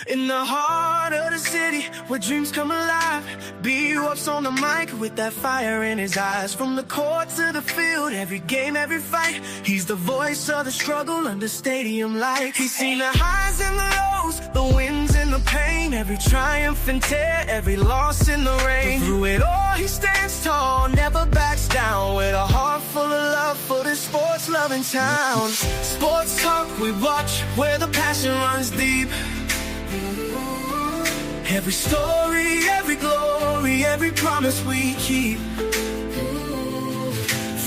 In the heart of the city, where dreams come alive, B walks on the mic with that fire in his eyes. From the court to the field, every game, every fight, he's the voice of the struggle under stadium lights. He's seen the highs and the lows, the wins and the pain, every triumph and tear, every loss in the rain. But through it all, he stands tall, never backs down, with a heart full of love for this sports-loving town. Sports talk we watch, where the passion runs deep. Every story, every glory, every promise we keep.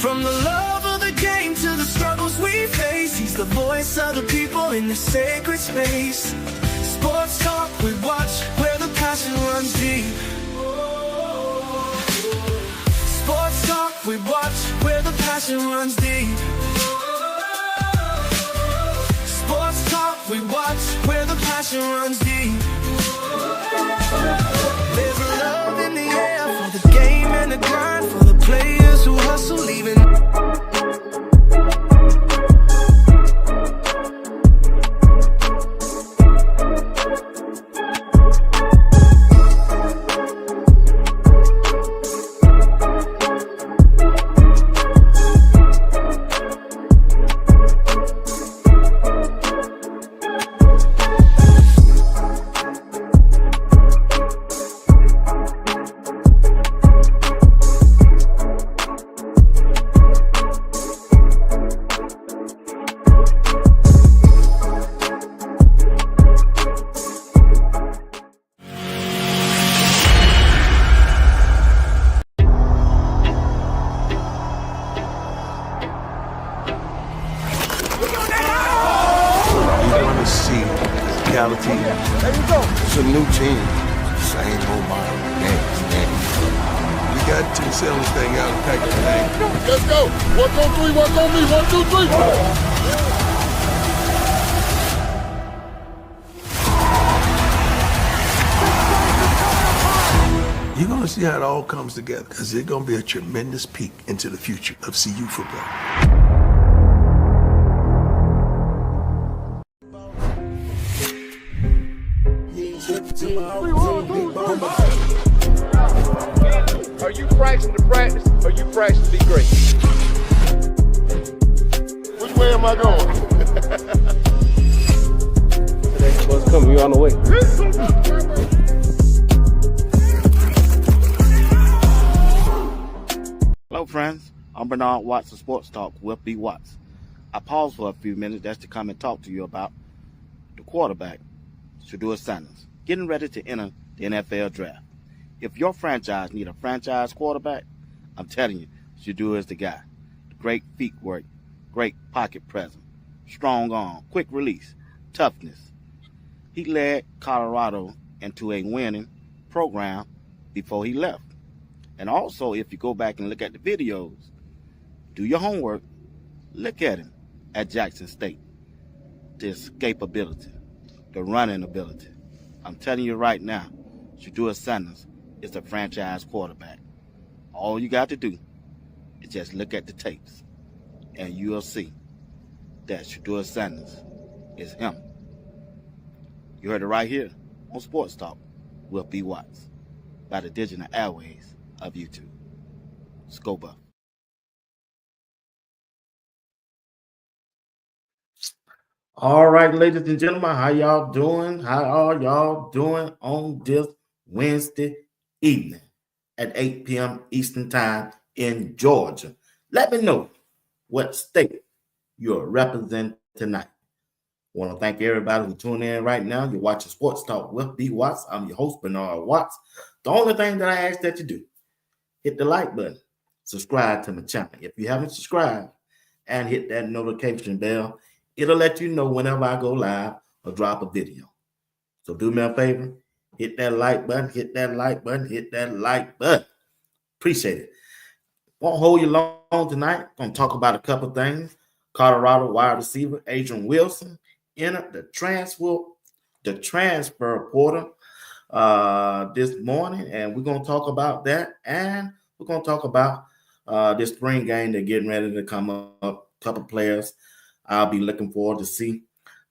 From the love of the game to the struggles we face, he's the voice of the people in the sacred space. Sports talk we watch, where the passion runs deep. Sports talk we watch, where the passion runs deep. Sports talk we watch, where the passion runs deep. There's a love in the air for the game and the grind, for the players who hustle, leaving. It's a new team. Same old model. Game. We got to sell this thing out and pack the thing. Let's go. 1, 2, 3, 1 on me. 1, 2, 3. You're going to see how it all comes together, because it's going to be a tremendous peek into the future of CU football. Are you practicing to practice, or you practicing to be great? Which way am I going? What's coming? You on the way? Hello, friends. I'm Bernard Watts of Sports Talk with B. Watts. I paused for a few minutes just to come and talk to you about the quarterback, Shedeur Sanders, getting ready to enter the NFL draft. If your franchise need a franchise quarterback, I'm telling you, Shedeur is the guy. Great feet work, great pocket presence, strong arm, quick release, toughness. He led Colorado into a winning program before he left. And also, if you go back and look at the videos, do your homework, look at him at Jackson State. The escapability, the running ability. I'm telling you right now, Shedeur Sanders is the franchise quarterback. All you got to do is just look at the tapes, and you'll see that Shedeur Sanders is him. You heard it right here on Sports Talk with B. Watts by the digital airways of YouTube. Scoba. All right, ladies and gentlemen, how y'all doing? How are y'all doing on this Wednesday evening at 8 p.m. Eastern Time in Georgia? Let me know what state you're representing tonight. I want to thank everybody who tuned in right now. You're watching Sports Talk with B. Watts. I'm your host, Bernard Watts. The only thing that I ask that you do, hit the like button, subscribe to my channel. If you haven't subscribed, and hit that notification bell, it'll let you know whenever I go live or drop a video. So do me a favor, hit that like button, hit that like button, hit that like button. Appreciate it. Won't hold you long tonight. Gonna talk about a couple things. Colorado wide receiver Adrian Wilson entered the transfer portal this morning, and we're gonna talk about that, and we're gonna talk about this spring game they're getting ready to come up. A couple players I'll be looking forward to see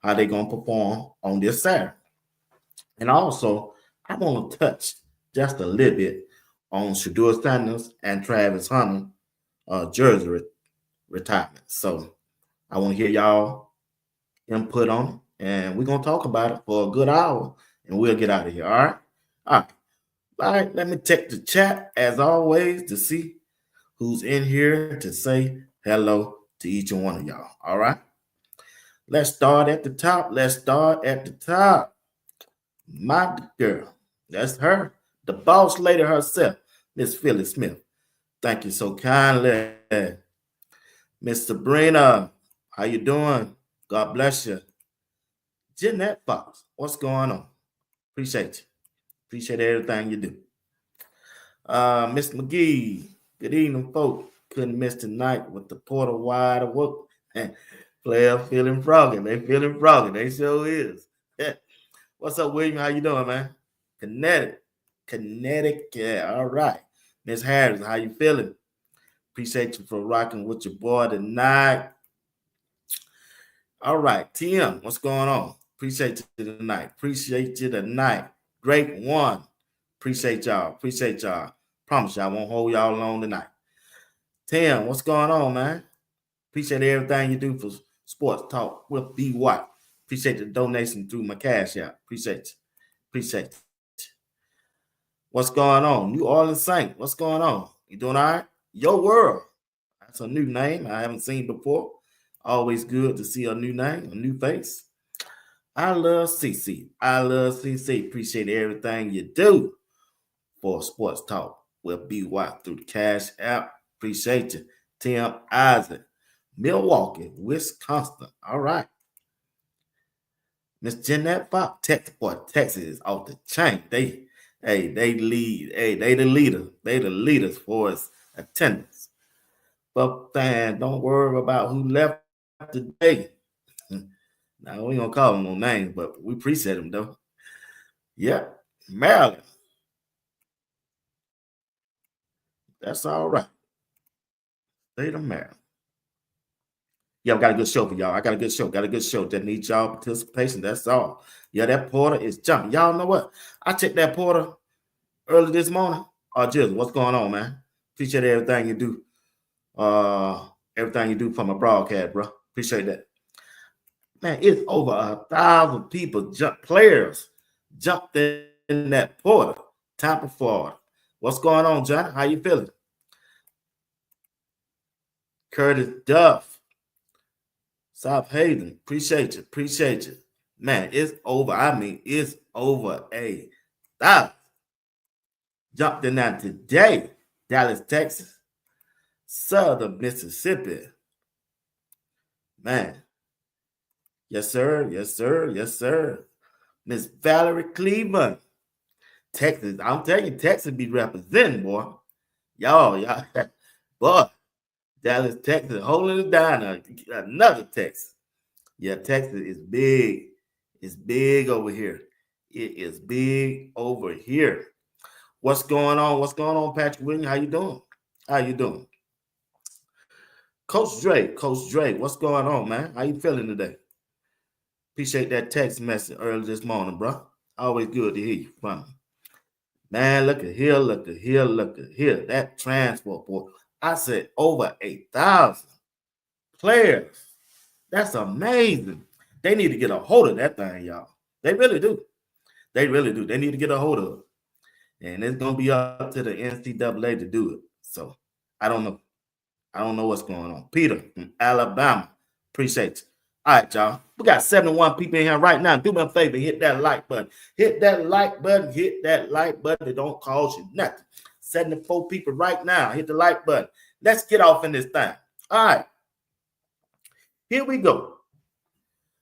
how they're gonna perform on this Saturday. And also, I want to touch just a little bit on Shedeur Sanders and Travis Hunter jersey retirement. So I want to hear y'all input on it, and we're gonna talk about it for a good hour, and we'll get out of here. All right, all right, all right. Let me check the chat as always to see who's in here to say hello to each and one of y'all. All right, let's start at the top. Let's start at the top. My girl, that's her, the boss lady herself, Miss Phyllis Smith. Thank you so kindly, Miss Sabrina. How you doing? God bless you. Jeanette Fox, what's going on? Appreciate you. Appreciate everything you do. Miss McGee, good evening, folks. Couldn't miss tonight with the portal wide awake. Player feeling froggy. They feeling froggy. They sure is. What's up, William? How you doing, man? Connecticut. Yeah, all right. Miss Harris, how you feeling? Appreciate you for rocking with your boy tonight. All right, TM, what's going on? Appreciate you tonight. Appreciate you tonight. Great one. Appreciate y'all. Appreciate y'all. Promise you I won't hold y'all long tonight. Tim, what's going on, man? Appreciate everything you do for Sports Talk with B. White. Appreciate the donation through my cash app. Appreciate you. Appreciate you. What's going on? New Orleans Saint, what's going on? You doing all right? Your World. That's a new name I haven't seen before. Always good to see a new name, a new face. I love CC. I love CC. Appreciate everything you do for Sports Talk with BY through the Cash App. Appreciate you. Tim Isaac, Milwaukee, Wisconsin. All right. Miss Jeanette Fox, Texas. Boy, Texas is off the chain. They lead. Hey, they the leader. They the leaders for its attendance. But fans, don't worry about who left today. Now, we ain't gonna call them no names, but we appreciate them though. Yep, Maryland. That's all right. State of Maryland. Yeah, I got a good show for y'all. I got a good show. That needs y'all participation. That's all. Yeah, that porter is jumping. Y'all know what? I checked that porter early this morning. Jill, what's going on, man? Appreciate everything you do. Everything you do from a broadcast, bro. Appreciate that. Man, it's over 1,000 people, players jumped in that portal. Tampa, Florida. What's going on, John? How you feeling? Curtis Duff, South Haven. Appreciate you. Man, it's over. I mean, it's over 1,000. Jumped in that today. Dallas, Texas. Southern Mississippi. Man. Yes, sir. Miss Valerie Cleveland. Texas. I'm telling you, Texas be representing, boy. Y'all. Boy. Dallas, Texas, holding it down. Another Texas. Yeah, Texas is big. It's big over here. It is big over here. What's going on, Patrick Williams? How you doing? Coach Drake, what's going on, man? How you feeling today? Appreciate that text message early this morning, bro. Always good to hear you from me. Man, look at here. That transport, boy. I said over 8,000 players. That's amazing. They need to get a hold of that thing, y'all. They really do. They need to get a hold of it. And it's going to be up to the NCAA to do it. So, I don't know. I don't know what's going on. Peter from Alabama. Appreciate you. All right, y'all. We got 71 people in here right now. Do me a favor. Hit that like button. Hit that like button. It don't cost you nothing. 74 people right now. Hit the like button. Let's get off in this thing. All right. Here we go.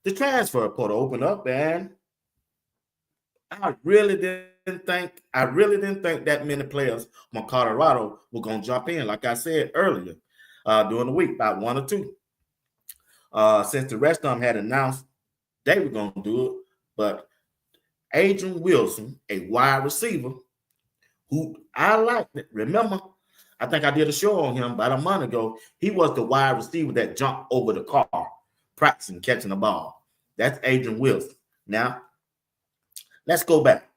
The transfer portal opened up, and I really didn't think that many players from Colorado were going to jump in, like I said earlier during the week, about one or two. Since the rest of them had announced they were going to do it, but Adrian Wilson, a wide receiver, who I liked. Remember, I think I did a show on him about a month ago. He was the wide receiver that jumped over the car, practicing catching the ball. That's Adrian Wilson. Now, let's go back.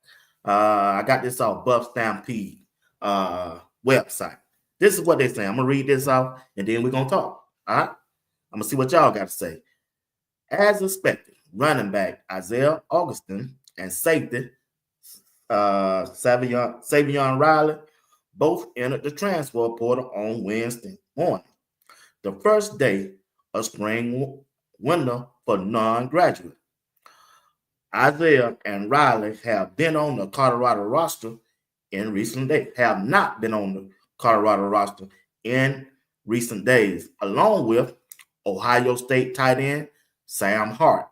I got this off Buff Stampede website. This is what they say. I'm going to read this off, and then we're going to talk. All right? I'm going to see what y'all got to say. As expected, running back Isaiah Augustin and safety Savion Riley both entered the transfer portal on Wednesday morning, the first day of spring window for non-graduate. Isaiah and Riley have been on the Colorado roster in recent days, have not been on the Colorado roster in recent days, along with Ohio State tight end Sam Hart.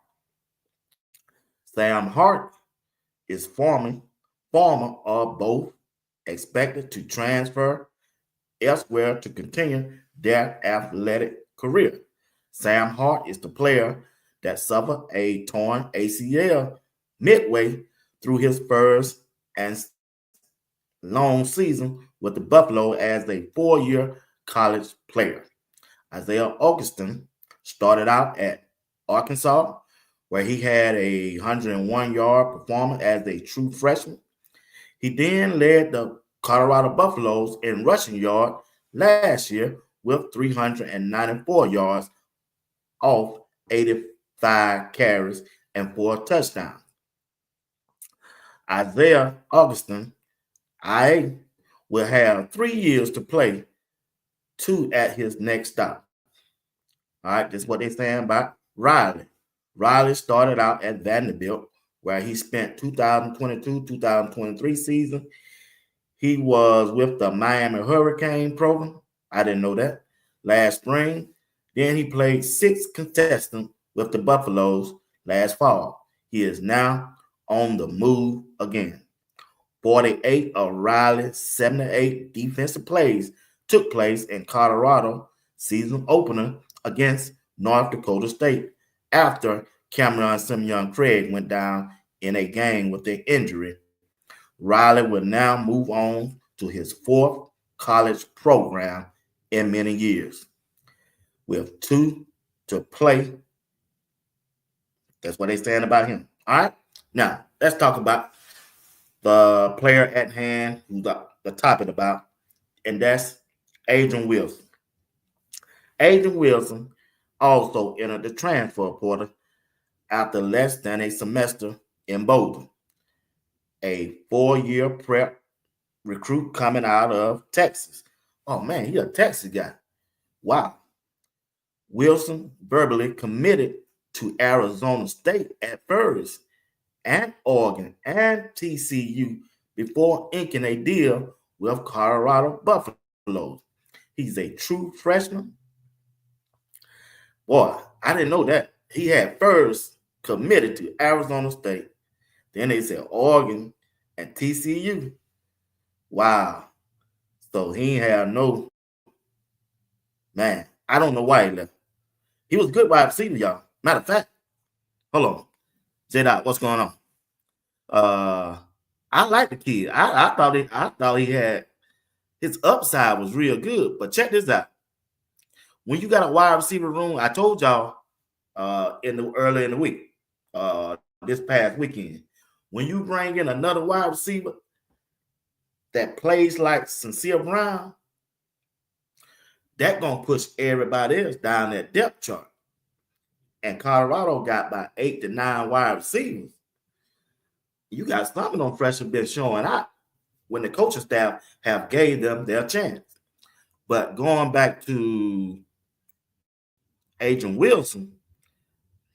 Sam Hart is former of both, expected to transfer elsewhere to continue their athletic career. Sam Hart is the player that suffered a torn ACL midway through his first and long season with the Buffalo as a 4-year college player. Isaiah Augustin started out at Arkansas, where he had a 101-yard performance as a true freshman. He then led the Colorado Buffaloes in rushing yard last year with 394 yards off 85 carries and 4 touchdowns. Isaiah Augustin, will have 3 years to play, 2 at his next stop. All right, this is what they're saying about Riley. Riley started out at Vanderbilt, where he spent 2022-2023 season. He was with the Miami Hurricane program. I didn't know that. Last spring. Then he played 6 contestants with the Buffaloes last fall. He is now on the move again. 48 of Riley's 78 defensive plays took place in Colorado season opener against North Dakota State after Cameron Simeon Craig went down in a game with an injury. Riley will now move on to his 4th college program in many years. With 2 to play. That's what they're saying about him. All right. Now, let's talk about the player at hand who's the topic about, and that's Adrian Wilson. Adrian Wilson also entered the transfer portal after less than a semester in Boulder. A 4-year prep recruit coming out of Texas. Oh, man, he's a Texas guy. Wow. Wilson verbally committed to Arizona State at first, and Oregon and TCU before inking a deal with Colorado Buffaloes. He's a true freshman. Boy, I didn't know that. He had first committed to Arizona State. Then they said Oregon and TCU. Wow. So he ain't have no, man, I don't know why he left. He was good wide receiver, y'all. Matter of fact, hold on. J-Dot, what's going on? I like the kid. I thought he had, his upside was real good. But check this out. When you got a wide receiver room, I told y'all early in the week, this past weekend, when you bring in another wide receiver that plays like Sincere Brown, that gonna push everybody else down that depth chart. And Colorado got about 8 to 9 wide receivers. You got some of them freshmen been showing out when the coaching staff have gave them their chance. But going back to Adrian Wilson,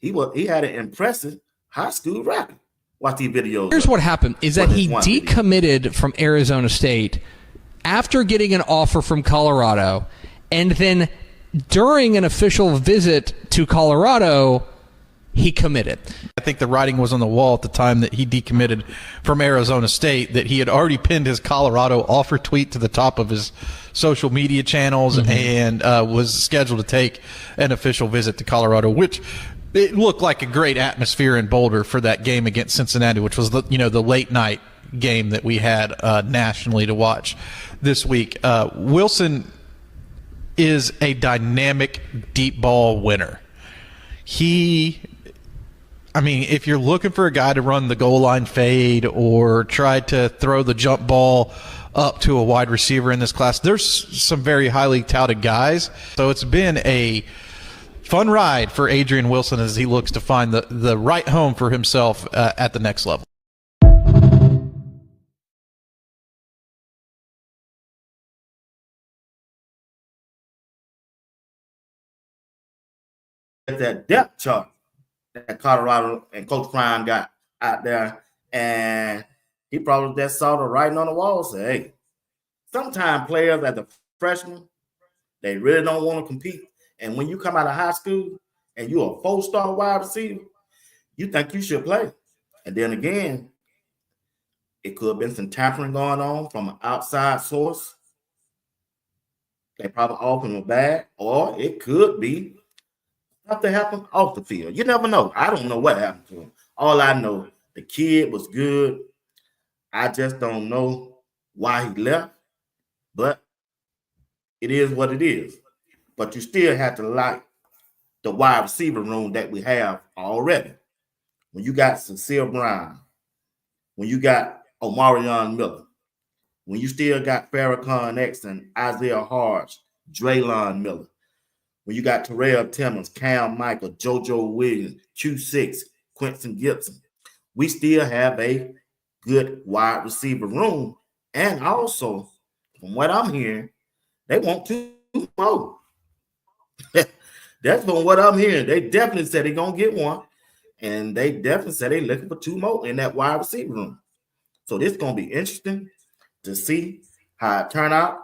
he had an impressive high school record. Watch these videos. Here's what happened is that he decommitted from Arizona State after getting an offer from Colorado, and then during an official visit to Colorado, he committed. I think the writing was on the wall at the time that he decommitted from Arizona State, that he had already pinned his Colorado offer tweet to the top of his social media channels, and was scheduled to take an official visit to Colorado, which it looked like a great atmosphere in Boulder for that game against Cincinnati, which was the late night game that we had nationally to watch this week. Wilson is a dynamic deep ball winner. I mean, if you're looking for a guy to run the goal line fade or try to throw the jump ball up to a wide receiver in this class, there's some very highly touted guys. So it's been a fun ride for Adrian Wilson as he looks to find the right home for himself at the next level. That depth chart that Colorado and Coach Prime got out there, and he probably just saw the writing on the wall. Say, hey, sometimes players as a freshman, they really don't want to compete. And when you come out of high school and you're a 4-star wide receiver, you think you should play. And then again, it could have been some tampering going on from an outside source. They probably opened a bag, or it could be something happened off the field. You never know. I don't know what happened to him. All I know, the kid was good. I just don't know why he left, but it is what it is. But you still have to like the wide receiver room that we have already. When you got Cecile Brown, when you got Omarion Miller, when you still got Farrakhan X and Isaiah Hodge, Draylon Miller, when you got Terrell Timmons, Cam Michael, JoJo Williams, Q6, Quentin Gibson, we still have a good wide receiver room. And also, from what I'm hearing, they want 2 more. That's from what I'm hearing. They definitely said they're going to get 1. And they definitely said they're looking for 2 more in that wide receiver room. So this is going to be interesting to see how it turn out.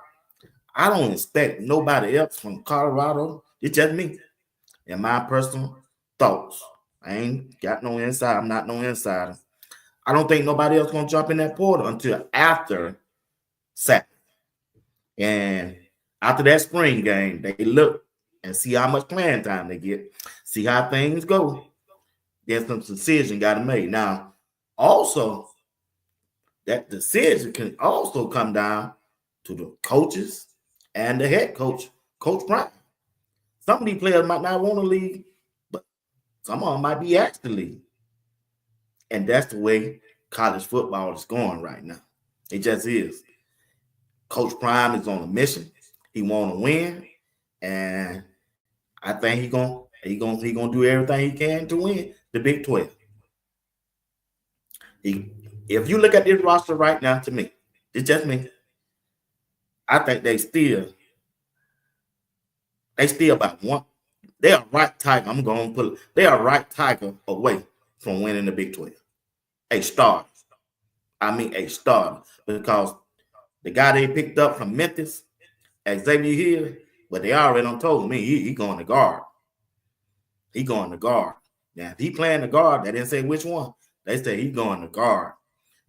I don't expect nobody else from Colorado. It's just me and my personal thoughts. I ain't got no inside. I'm not no insider. I don't think nobody else going to jump in that portal until after Saturday. And after that spring game, they look and see how much playing time they get, see how things go. There's some decision got to make. Now, also, that decision can also come down to the coaches and the head coach, Coach Prime. Some of these players might not want to leave, but some of them might be asked to leave. And that's the way college football is going right now. It just is. Coach Prime is on a mission. He want to win, and I think he gonna do everything he can to win the Big 12. If you look at this roster right now, to me, it's just me. I think they still about 1. They are right tiger. I'm going to put it. They are right tiger away from winning the Big 12. A star. I mean a star, because the guy they picked up from Memphis, Xavier Hill, but they already done told me he going to guard. He going to guard. Now, if he playing the guard, they didn't say which one. They say he going to guard.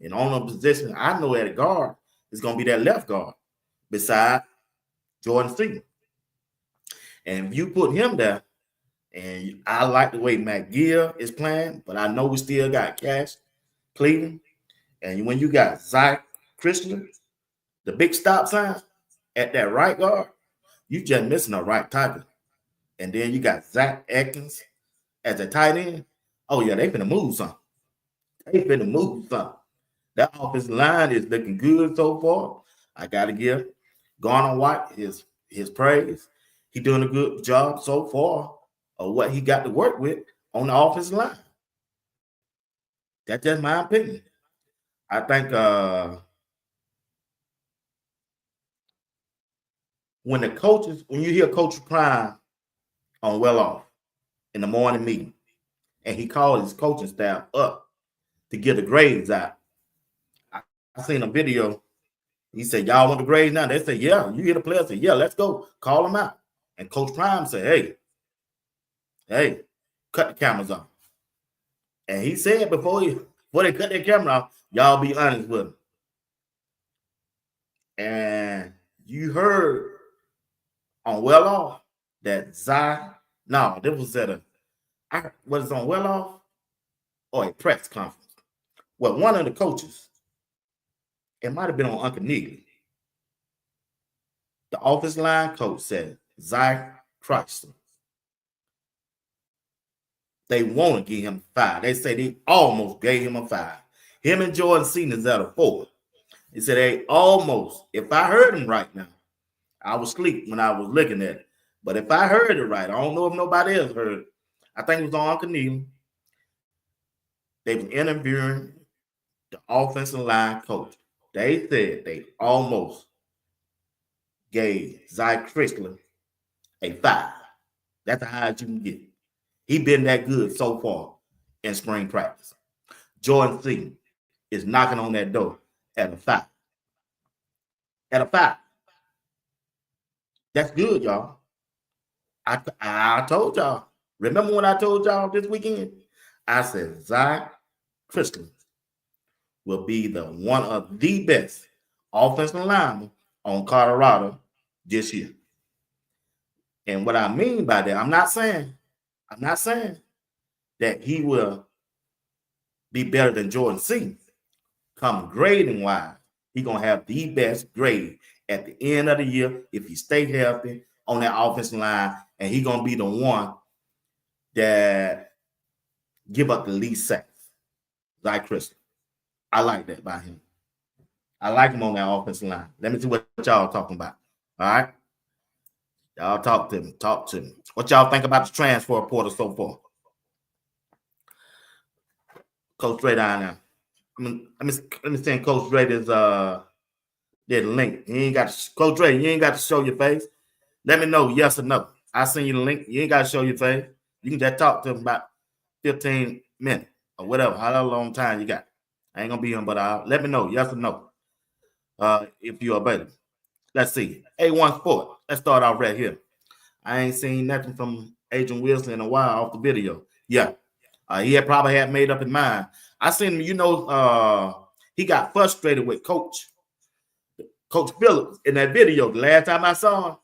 And on a position I know at a guard is going to be that left guard beside Jordan Stevens. And if you put him there, and I like the way McGill is playing, but I know we still got Cash, Cleveland. And when you got Zach Christian, the big stop sign at that right guard, you just missing a right tackle. And then you got Zach Atkins as a tight end. Oh, yeah, they finna move something. That offensive line is looking good so far. I got to give Garner White his praise. He's doing a good job so far of what he got to work with on the offensive line. That's just my opinion. I think when you hear Coach Prime on Well Off in the morning meeting, and he called his coaching staff up to get the grades out, I seen a video. He said, y'all want the grades now? They said, yeah. You hear the players say, yeah, let's go. Call them out. And Coach Prime said, hey, cut the cameras off. And he said before they cut their camera off, y'all be honest with him. And you heard on Well Off that this was at was it on Well Off or a press conference? Well, one of the coaches, it might have been on Uncle Neely. The offensive line coach said, Zach Chrysler they want to give him 5. They say they almost gave him a 5. Him and Jordan Senior's at a 4. He said they almost. If I heard him right now, I was asleep when I was looking at it. But if I heard it right, I don't know if nobody else heard it. I think it was on Uncle Neil. They was interviewing the offensive line coach. They said they almost gave Zy Chrysler a 5. That's the highest you can get. He been that good so far in spring practice. Jordan C is knocking on that door at a 5. At a 5. That's good, y'all. I told y'all. Remember when I told y'all this weekend? I said Zy Chrysler will be the one of the best offensive linemen on Colorado this year. And what I mean by that, I'm not saying that he will be better than Jordan C. Come grading wise, he's gonna have the best grade at the end of the year if he stay healthy on that offensive line, and he's gonna be the one that give up the least sacks. Like Chrysler. I like that by him. I like him on that offensive line. Let me see what y'all talking about. All right. Y'all talk to me. Talk to me. What y'all think about the transfer portal so far? Coach Dre down there. Let me send Coach Dre this link. You ain't got to, Coach Dre, you ain't got to show your face. Let me know yes or no. I send you the link. You ain't got to show your face. You can just talk to him about 15 minutes or whatever, however long time you got. I ain't gonna be on, but let me know yes or no. If you're available. Let's see. A1 Sport. Let's start off right here. I ain't seen nothing from Adrian Wilson in a while off the video. Yeah. He probably had made up his mind. I seen him, he got frustrated with Coach Phillips in that video the last time I saw him.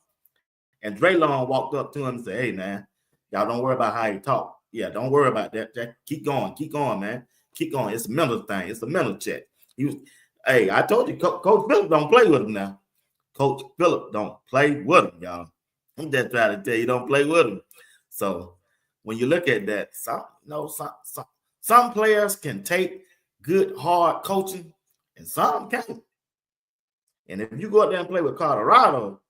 And Draylon walked up to him and said, hey, man, y'all don't worry about how he talk. Yeah, don't worry about that. Keep going, man. Keep going. It's a mental thing. It's a mental check. Hey, I told you, Coach Phillips don't play with him now. Coach Phillips don't play with him, y'all. I'm just trying to tell you, don't play with him. So when you look at that, some players can take good, hard coaching, and some can't. And if you go out there and play with Colorado,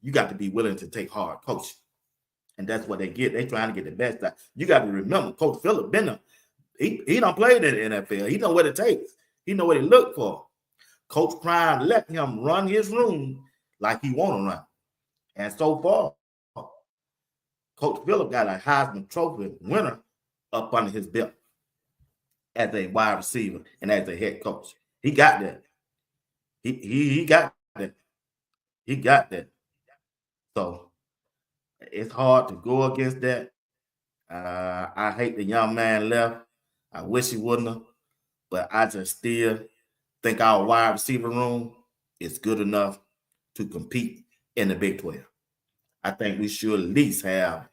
you got to be willing to take hard coaching. And that's what they get. They're trying to get the best out. You got to remember, Coach Phillips been there. He don't play in the NFL. He know what it takes. He know what he look for. Coach Prime let him run his room like he want to run. And so far, Coach Phillips got a Heisman Trophy winner up under his belt as a wide receiver and as a head coach. He got that. He got that. He got that. So it's hard to go against that. I hate the young man left. I wish he wouldn't have, but I just still think our wide receiver room is good enough to compete in the Big 12. I think we should at least have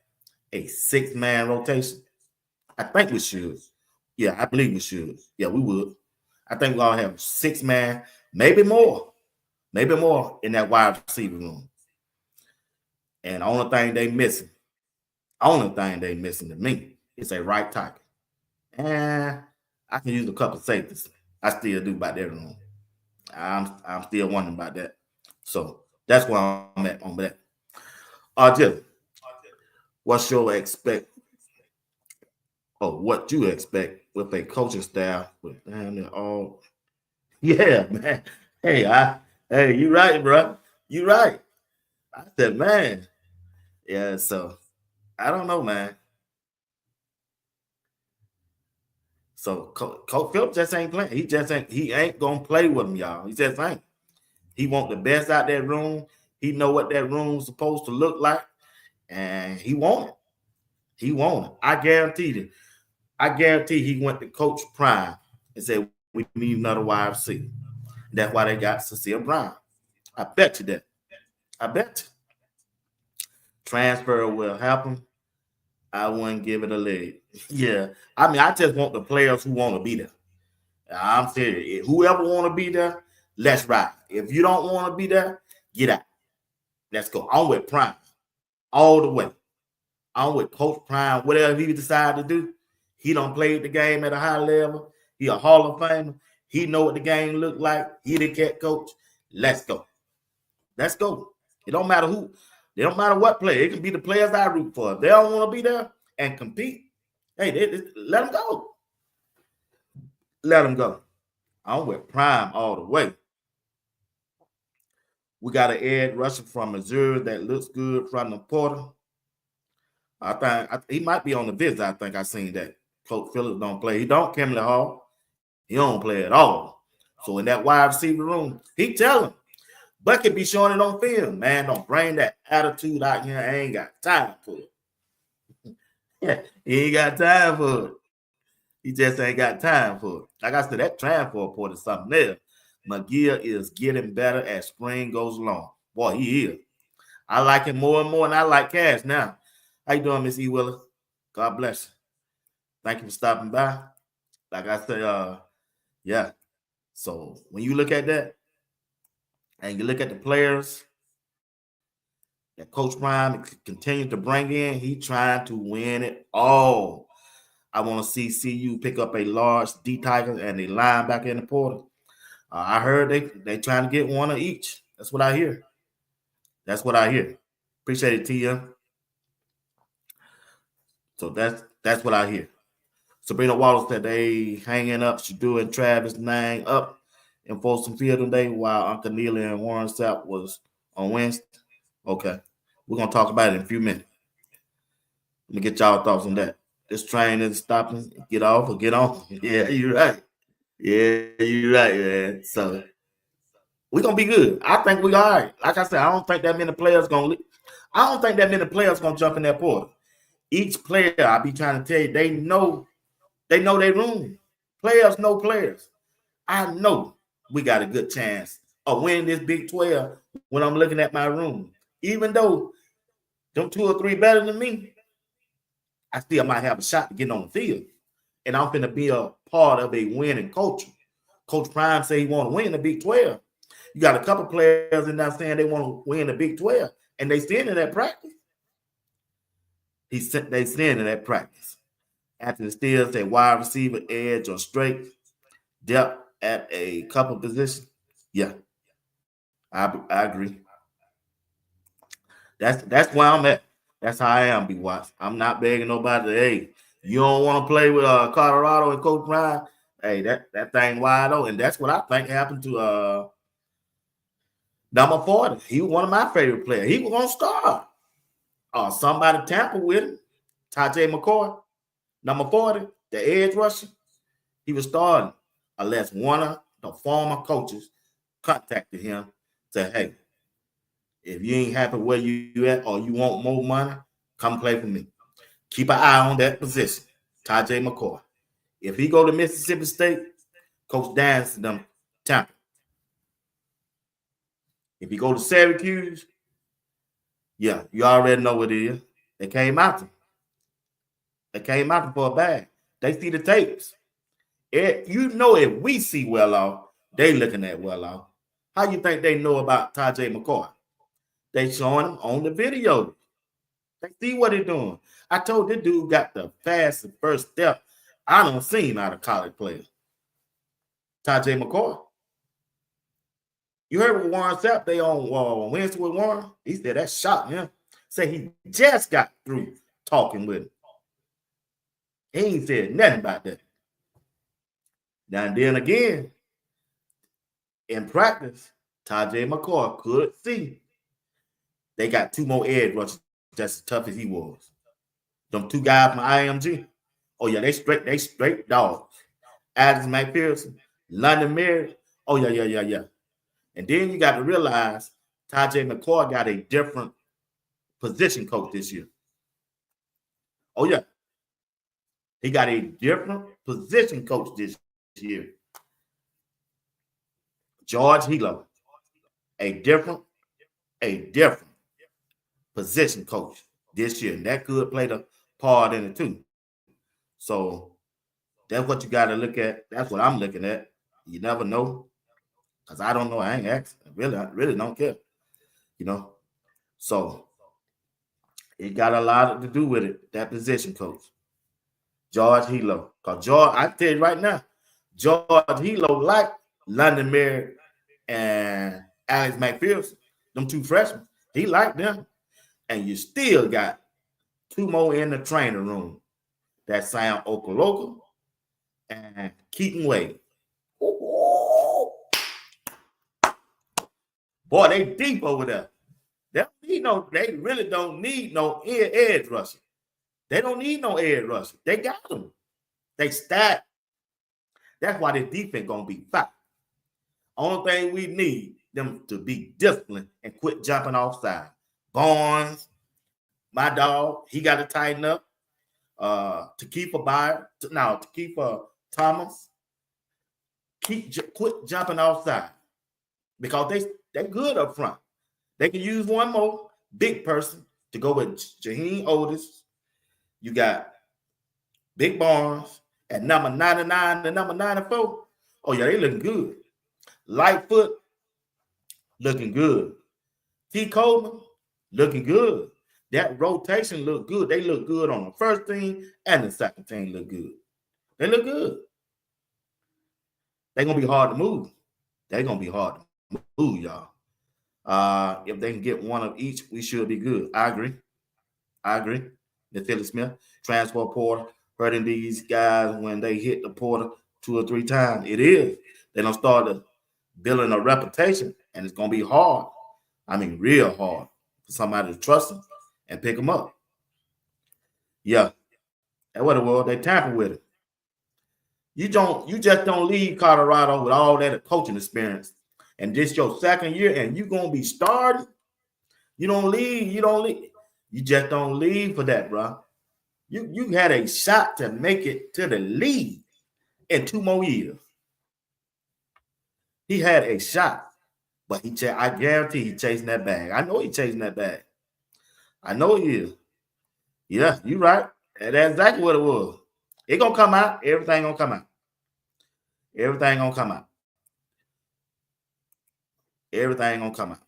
a 6-man rotation. I think we should. Yeah, I believe we should. Yeah, we would. I think we'll have 6-man, maybe more in that wide receiver room. And the only thing they missing to me is a right tackle. And I can use a couple of safeties. I still do about that room. I'm still wondering about that. So that's where I'm at on that. Jill, what you expect with a coaching staff with all? Yeah, man. Hey, you right, bro. You right. I said, man. Yeah, so I don't know, man. So Coach Phillips just ain't playing. He ain't gonna play with him, y'all. He just ain't. He want the best out that room. He know what that room's supposed to look like, and he want it. He want it. I guarantee he went to Coach Prime and said, we need another wide receiver. That's why they got Cecile Brown. I bet you that. I bet you. Transfer will happen. I wouldn't give it a leg. Yeah. I mean, I just want the players who want to be there. I'm serious. Whoever want to be there, let's ride. If you don't want to be there, get out. Let's go. I'm with Prime all the way. I'm with Coach Prime. Whatever he decide to do, he don't play the game at a high level. He a Hall of Famer. He know what the game look like. He the cat coach. Let's go. Let's go. It don't matter who. It don't matter what player. It can be the players I root for. If they don't want to be there and compete, hey, let them go. Let them go. I'm with Prime all the way. We got an edge rusher from Missouri that looks good from the Porter. I think he might be on the visit. I think I seen that. Coach Phillips don't play. He don't. Kimley Hall. He don't play at all. So in that wide receiver room, he tell him, Bucket be showing it on film. Man, don't bring that attitude out here. I ain't got time for it. Yeah, he ain't got time for it. He just ain't got time for it. Like I said, that transfer report is something else. McGill is getting better as spring goes along. Boy, he is. I like him more and more, and I like Cash now. How you doing, Miss E. Willis? God bless you. Thank you for stopping by. Like I said, yeah. So when you look at that, and you look at the players that Coach Prime continues to bring in, he trying to win it all. I want to see CU pick up a large D Tiger and a linebacker in the portal. I heard they trying to get one of each. That's what I hear. That's what I hear. Appreciate it, Tia. So that's what I hear. Sabrina Wallace said they hanging up Shedeur and Travis Nang up in Folsom Field today while Uncle Neely and Warren Sapp was on Wednesday. Okay. We're going to talk about it in a few minutes. Let me get y'all thoughts on that. This train is stopping. Get off or get on. Yeah, you're right. Yeah, you're right, man. So we're going to be good. I think we're all right. Like I said, I don't think that many players going to jump in that portal. Each player, I be trying to tell you, they know their room. Players know players. I know we got a good chance of winning this Big 12 when I'm looking at my room. Even though them 2 or 3 better than me, I still might have a shot to get on the field. And I'm going to be a part of a winning culture. Coach Prime say he want to win the Big 12. You got a couple players in there saying they want to win the Big 12, and they stand in that practice. They stand in that practice. After the Steelers say wide receiver, edge, or straight, depth at a couple positions. Yeah, I agree. That's where I'm at. That's how I am, B. Watts. I'm not begging nobody to, hey, you don't want to play with Colorado and Coach Prime. Hey, that thing wide open. And that's what I think happened to number 40. He was one of my favorite players. He was going to start. Somebody tampered with him. Tajay McCoy, number 40, the edge rusher. He was starting unless one of the former coaches contacted him, said, hey, if you ain't happy where you at or you want more money, come play for me. Keep an eye on that position, Tajay McCoy. If he go to Mississippi State, Coach Dance them tamper. If he go to Syracuse, yeah, you already know what it is. They came out for a bag. They see the tapes. You know, if we see well off, they looking at well off. How you think they know about Tajay McCoy? They showing him on the video. They see what he's doing. I told this dude got the fastest first step I don't see him out of college players. Tajay McCoy. You heard with Warren Sapp, they on Wednesday with Warren. He said that shocked him. Say he just got through talking with him. He ain't said nothing about that. Now and then again, in practice, Tajay McCoy could see they got 2 more edge rushers just as tough as he was. Them 2 guys from IMG. Oh yeah, they straight dogs. Adams McPherson, London Mary. Oh yeah. And then you got to realize Tajay McCoy got a different position coach this year. Oh yeah. He got a different position coach this year. George Hilo. A different position coach this year. And that could play the part in it too. So that's what you got to look at. That's what I'm looking at. You never know. Because I don't know. I ain't asking. I really don't care. You know. So It got a lot to do with it, that position coach. George Hilo. Because George, I tell you right now, George Hilo like London Merritt and Alex McPherson, them two freshmen. He liked them. And you still got two more in the training room. That's Sam Okoloka and Keaton Wade. Boy, they deep over there. They really don't need no edge rusher. They don't need no edge rusher. They got them. They stacked. That's why this defense gonna be fine. Only thing we need them to be disciplined and quit jumping offside. Barnes, my dog, he got to tighten up. To keep Thomas, quit jumping offside because they good up front. They can use one more big person to go with Jaheim Otis. You got Big Barnes at number 99 and number 94. Oh, yeah, they looking good. Lightfoot, looking good. T. Coleman, looking good. That rotation look good. They look good on the first team and the second team look good. They look good. They're going to be hard to move. They're going to be hard to move, y'all. If they can get one of each, we should be good. I agree. The Philly Smith, transfer portal, hurting these guys when they hit the portal 2 or 3 times. It is. They're going to start building a reputation, and it's going to be hard. I mean, real hard for somebody to trust them and pick them up. Yeah. That's what it was. They tampered with it. You just don't leave Colorado with all that coaching experience. And this your second year, and you're going to be starting. You don't leave. You just don't leave for that, bro. You had a shot to make it to the league in 2 more years. He had a shot, but I guarantee he's chasing that bag. I know he's chasing that bag. I know he is. Yeah, you're right. And that's exactly what it was. It's going to come out. Everything going to come out. Everything going to come out. Everything going to come out.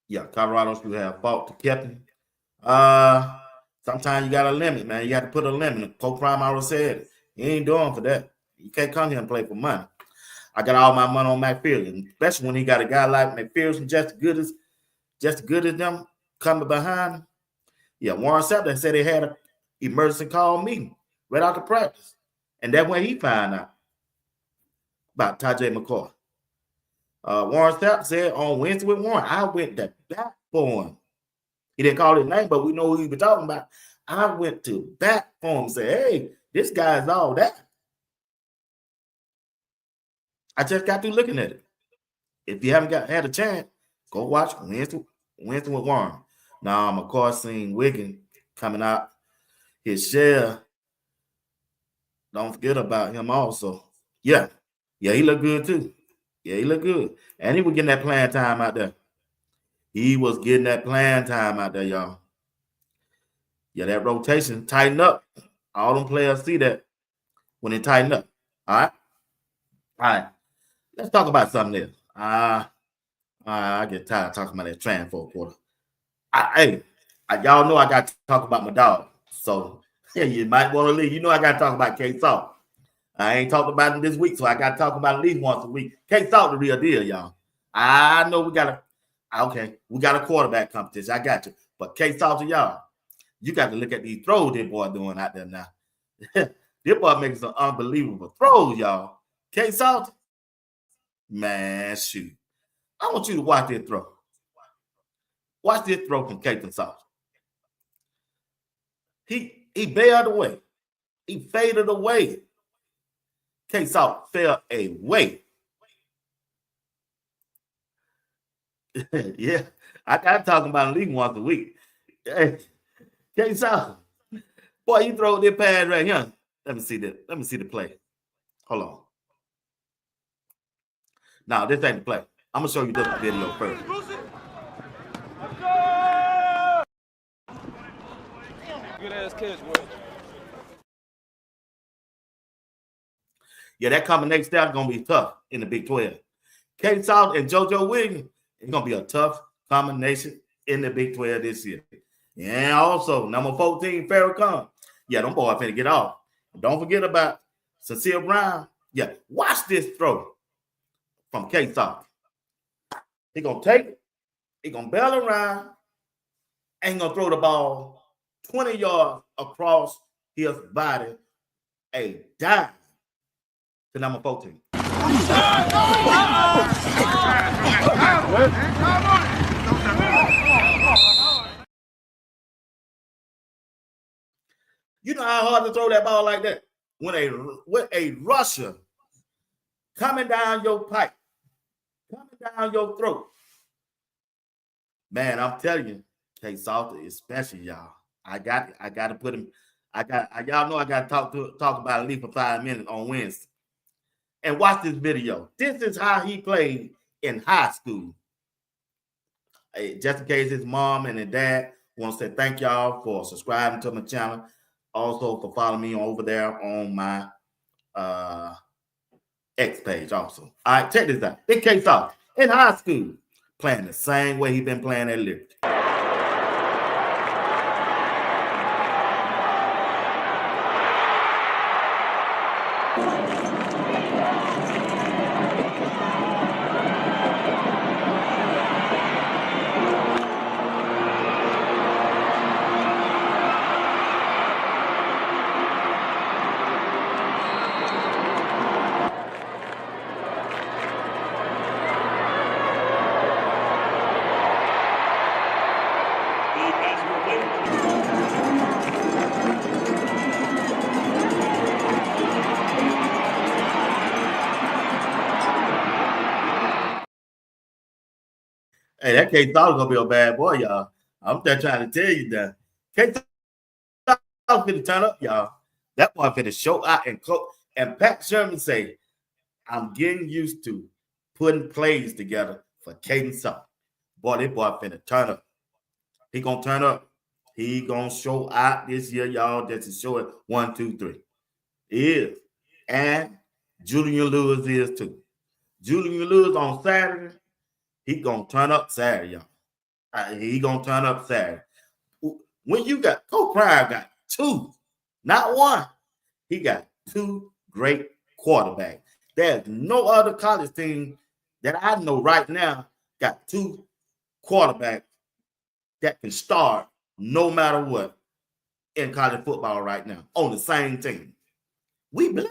Yeah, Colorado should have fought to keep him. Sometimes you got a limit, man. You got to put a limit. Coach Prime already said it. He ain't doing for that. You can't come here and play for money. I got all my money on McPherson, especially when he got a guy like McPherson just as good as them coming behind him. Yeah, Warren Sapp said they had an emergency call meeting right after practice. And that's when he found out about Tajay McCoy. Warren Sapp said on Wednesday with Warren, I went to bat for him. He didn't call his name, but we know who he was talking about. I went to bat for him and said, hey, this guy's all that. I just got through looking at it. If you haven't had a chance, go watch Wednesday with Warren. Now, McCoy seen Wiggins coming out his share. Don't forget about him also. Yeah, he looked good too. Yeah, he looked good. And he was getting that playing time out there. Y'all. Yeah, that rotation tighten up. All them players see that when they tighten up. All right. Let's talk about something else. I get tired of talking about that transfer portal. Y'all know I got to talk about my dog. So, yeah, you might want to leave. You know I got to talk about K-Salt. I ain't talked about him this week, so I got to talk about it at least once a week. K-Salt the real deal, y'all. I know we got a quarterback competition. I got you. But K-Salt to y'all, you got to look at these throws this boy doing out there now. This boy making some unbelievable throws, y'all. K-Salt, man, shoot. I want you to watch this throw. Watch this throw from K-Salt. He bailed away. He faded away. K-Salt fell away. Yeah, I got talking about at least once a week. Hey, K-Salt, boy, you throw this pass right here. Let me see the play. Hold on. Now, this ain't the play. I'm gonna show you this video first. Good ass catch, boy. Yeah, that combination style is gonna be tough in the Big 12. K-Salt and JoJo Williams, it's gonna be a tough combination in the Big 12 this year. And also, number 14, Farrakhan. Yeah, them boys finna get off. Don't forget about Cecile Brown. Yeah, watch this throw from K-Soft. He gonna take it, he gonna bail around, and he gonna throw the ball 20 yards across his body, a dive to number 14. You know how hard to throw that ball like that? With a rusher coming down your pipe, coming down your throat. Man, I'm telling you, K Salter is special, y'all. I got to put him. Y'all know I got to talk about Lee for 5 minutes on Wednesday. And watch this video. This is how he played in high school. Hey, just in case his mom and his dad want to say thank y'all for subscribing to my channel. Also for following me over there on my X page also. All right, check this out. Big K Salter in high school playing the same way he been playing at Liberty. Hey, that K Salter gonna be a bad boy, y'all. I'm just trying to tell you that. K Salter finna turn up, y'all. That boy finna show out and coach. And Pat Sherman say, I'm getting used to putting plays together for Caden Salter. Boy, that boy finna turn up. He gonna turn up. He gonna show out this year, y'all. Just to show it 1, 2, 3. He is. And Julian Lewis is too. Julian Lewis on Saturday, he gonna turn up Saturday, y'all. He gonna turn up Saturday. When you got Coach Pryor got 2, not 1. He got 2 great quarterbacks. There's no other college team that I know right now got 2 quarterbacks that can start no matter what in college football right now on the same team. We blessed.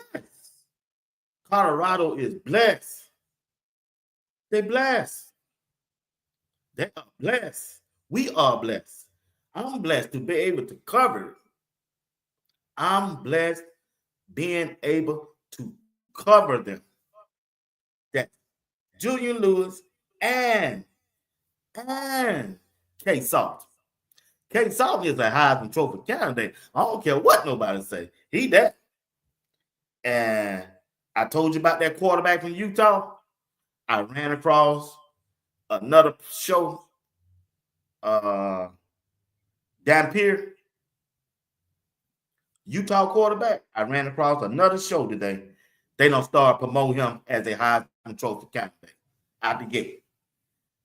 Colorado is blessed. They blessed. They are blessed. We are blessed. I'm blessed to be able to cover it. I'm blessed being able to cover them. That Julian Lewis and K Salter. K Salter is a Heisman Trophy candidate. I don't care what nobody say. He that. And I told you about that quarterback from Utah. I ran across another show, Dan Pierre, Utah quarterback. I ran across another show today. They don't start promoting him as a Heisman Trophy candidate out the gate.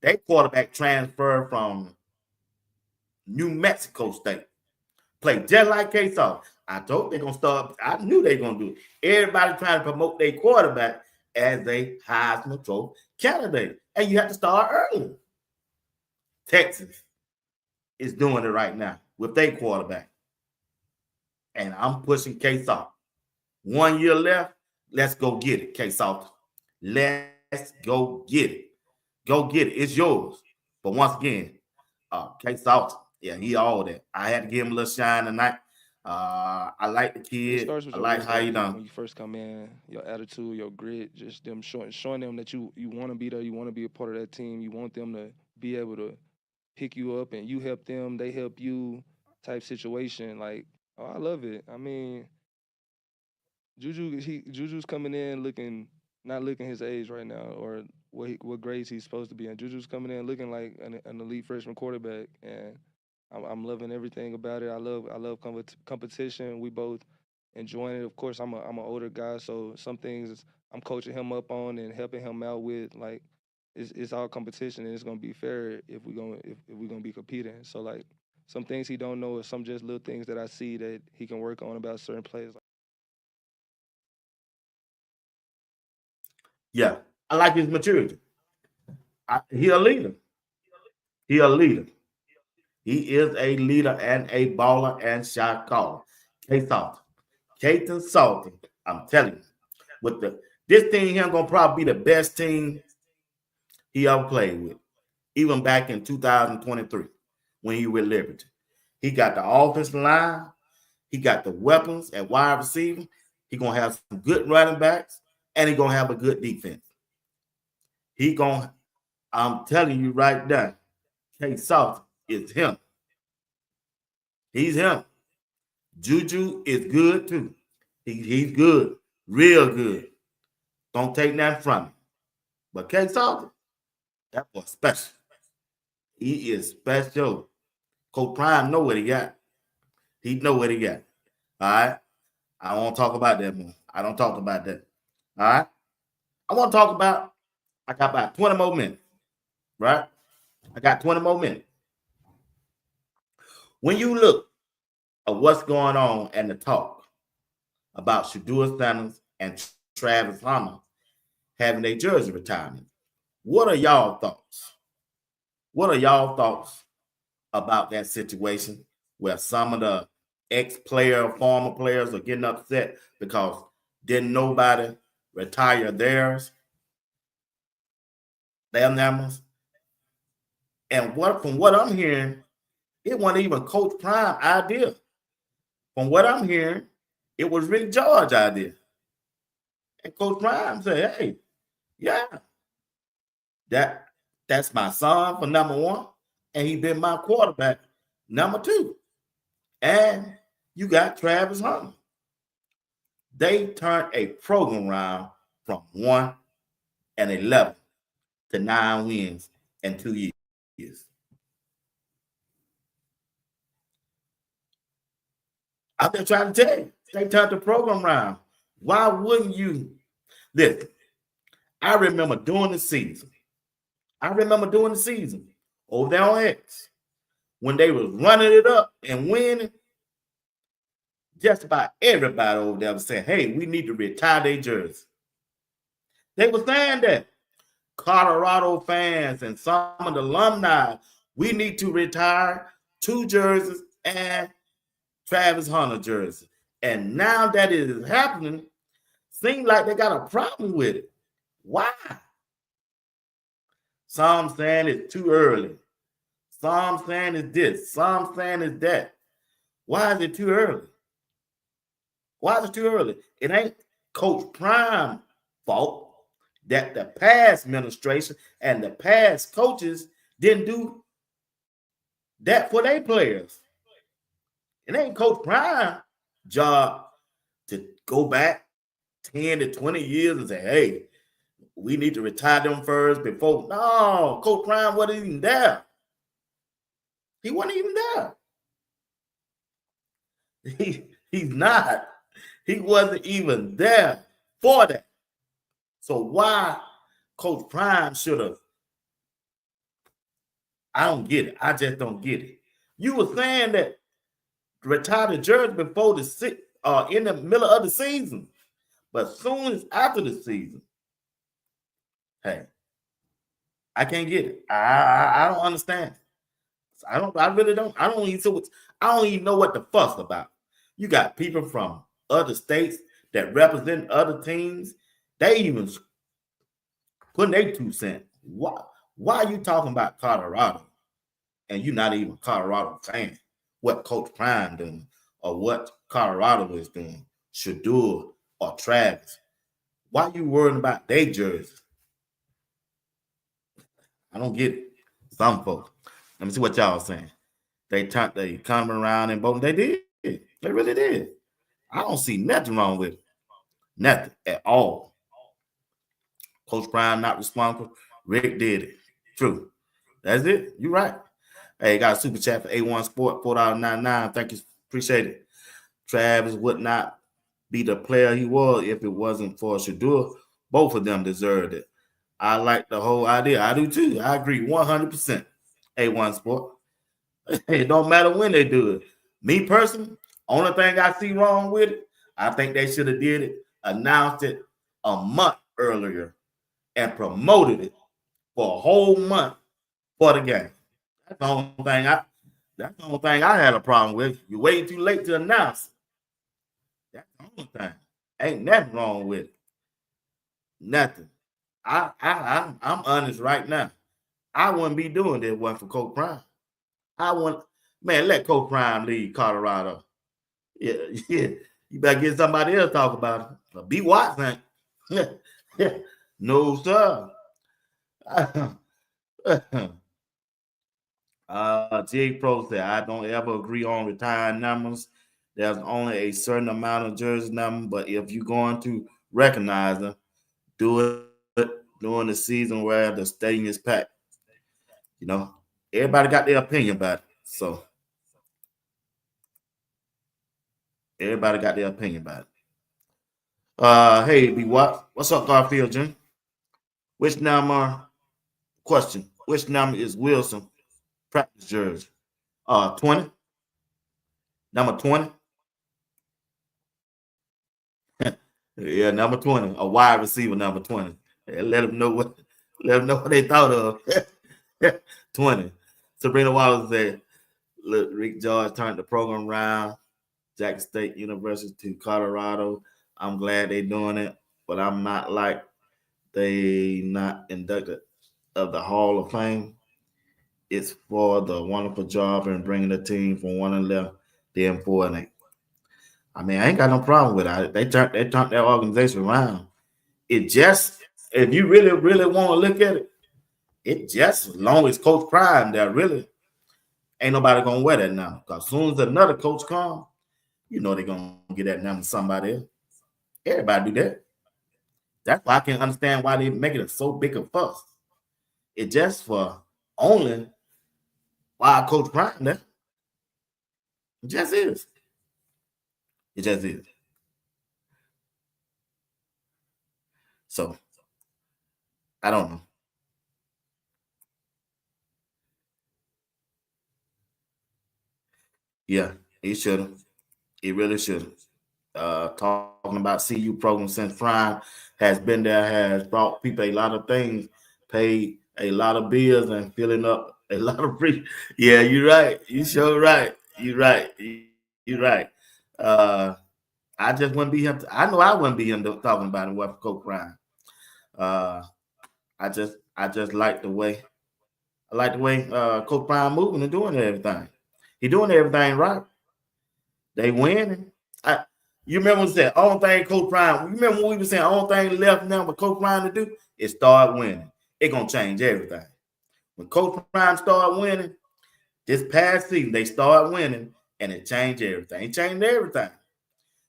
That quarterback transferred from New Mexico State. Played just like K Salter. I told they're gonna start. I knew they were gonna do it. Everybody trying to promote their quarterback as a Heisman Trophy candidate, and you have to start early. Texas is doing it right now with their quarterback, and I'm pushing K Salter. 1 year left. Let's go get it, K Salter. Let's go get it. Go get it. It's yours. But once again, K Salter, yeah, he all that. I had to give him a little shine tonight. I like the kid. I like how he done. When you first come in, your attitude, your grit, just them showing them that you want to be there, you want to be a part of that team, you want them to be able to pick you up and you help them, they help you type situation. Like, oh, I love it. I mean, Juju's coming in not looking his age right now or what grades he's supposed to be in. Juju's coming in looking like an elite freshman quarterback, and I'm loving everything about it. I love competition. We both enjoying it. Of course, I'm an older guy, so some things I'm coaching him up on and helping him out with. Like it's all competition and it's gonna be fair if we're gonna be competing. So like some things he don't know, or some just little things that I see that he can work on about certain plays. Yeah, I like his maturity. He a leader. He a leader. He is a leader and a baller and shot caller. K Salton. Katon Salton. I'm telling you, with this team here gonna probably be the best team he ever played with, even back in 2023 when he with Liberty. He got the offensive line, he got the weapons at wide receiver. He gonna have some good running backs, and he gonna have a good defense. I'm telling you right now, K Salton is him. He's him. Juju is good too. He's good, real good. Don't take that from him. But K Salton, that was special. He is special. Coach Prime know what he got. He know what he got. All right. I don't want to talk about that more. I don't talk about that. All right. I want to talk about, I got about 20 more minutes. Right? I got 20 more minutes. When you look at what's going on and the talk about Shedeur Sanders and Travis Hunter having their jersey retirement, what are y'all thoughts? What are y'all thoughts about that situation where some of the former players are getting upset because didn't nobody retire theirs? Damn numbers. And from what I'm hearing, it wasn't even Coach Prime idea. From what I'm hearing, it was Rick George's idea. And Coach Prime said, hey, yeah, that's my son for number one, and he been my quarterback number two. And you got Travis Hunter. They turned a program around from 1-11 to 9 wins in 2 years. I've been trying to tell you, they turned the program around. Why wouldn't you? Listen, I remember during the season over there on X, when they was running it up and winning, just about everybody over there was saying, hey, we need to retire their jersey. They were saying that. Colorado fans and some of the alumni, we need to retire 2 jerseys and Travis Hunter jersey. And now that it is happening, seems like they got a problem with it. Why? Some saying it's too early. Some saying it's this. Some saying it's that. Why is it too early? Why is it too early? It ain't Coach Prime's fault that the past administration and the past coaches didn't do that for their players. It ain't Coach Prime's job to go back 10 to 20 years and say, hey, we need to retire them first before. No, Coach Prime wasn't even there. He wasn't even there. He's not. He wasn't even there for that. So why Coach Prime should have? I don't get it. I just don't get it. You were saying that retire the jersey before in the middle of the season, but soon as after the season, hey, I can't get it. I don't understand. I really don't. I don't even know what the fuss about. You got people from other states that represent other teams. They even putting their 2 cents. Why are you talking about Colorado and you're not even a Colorado fan? What Coach Prime doing or what Colorado is doing, Shedeur or Travis? Why are you worrying about their jerseys? I don't get it. Some folks. Let me see what y'all saying. They come around and voting. They did. They really did. I don't see nothing wrong with it. Nothing at all. Coach Prime not responsible. Rick did it. True. That's it. You're right. Hey, got a super chat for A1 Sport, $4.99. Thank you. Appreciate it. Travis would not be the player he was if it wasn't for Shedeur. Both of them deserved it. I like the whole idea. I do too. I agree 100%. A1 Sport. It don't matter when they do it. Me personally, only thing I see wrong with it, I think they should have did it, announced it a month earlier, and promoted it for a whole month for the game. That's the only thing I had a problem with. You waited too late to announce it. That's the only thing. Ain't nothing wrong with it. Nothing. I'm honest right now. I wouldn't be doing this one for Coach Prime. I want, man, let Coach Prime leave Colorado. Yeah, yeah. You better get somebody else to talk about it. But B. Watson, no sir. Jig Pro said, I don't ever agree on retired numbers. There's only a certain amount of jersey number, but if you're going to recognize them, do it during the season where the stadium is packed. You know, everybody got their opinion about it. So everybody got their opinion about it. Hey, B. What's up, Garfield, Jim? Which number is Wilson practice jersey? 20. Number 20. Yeah, number 20. A wide receiver, number 20. Let them know what they thought of. 20. Sabrina Wallace said, look, Rick George turned the program around. Jackson State University to Colorado. I'm glad they're doing it, but I'm not like they not inducted of the Hall of Fame. It's for the wonderful job in bringing the team from 1-11 then 4-8. I mean, I ain't got no problem with it. They turned their organization around. It just, if you really, really want to look at it, it just, as long as Coach Prime there, really, ain't nobody going to wear that now. Because as soon as another coach comes, you know they're going to get that number to somebody else. Everybody do that. That's why I can understand why they making it so big a fuss. It just for only why Coach Prime there. It just is. It just is. So, I don't know. Yeah, he should have. He really should have. Talking about CU program since Prime has been there, has brought people a lot of things, paid a lot of bills, and filling up a lot of free. Yeah, you're right. You sure right. You're right. You're right. I just wouldn't be him. I know I wouldn't be him talking about it with Coach Prime. I just like the way Coach Prime moving and doing everything. He doing everything right. They winning. You remember when we said only thing Coach Prime? You remember when we were saying only thing left now for Coach Prime to do is start winning. It's gonna change everything. When Coach Prime start winning, this past season they start winning, and it changed everything. It changed everything.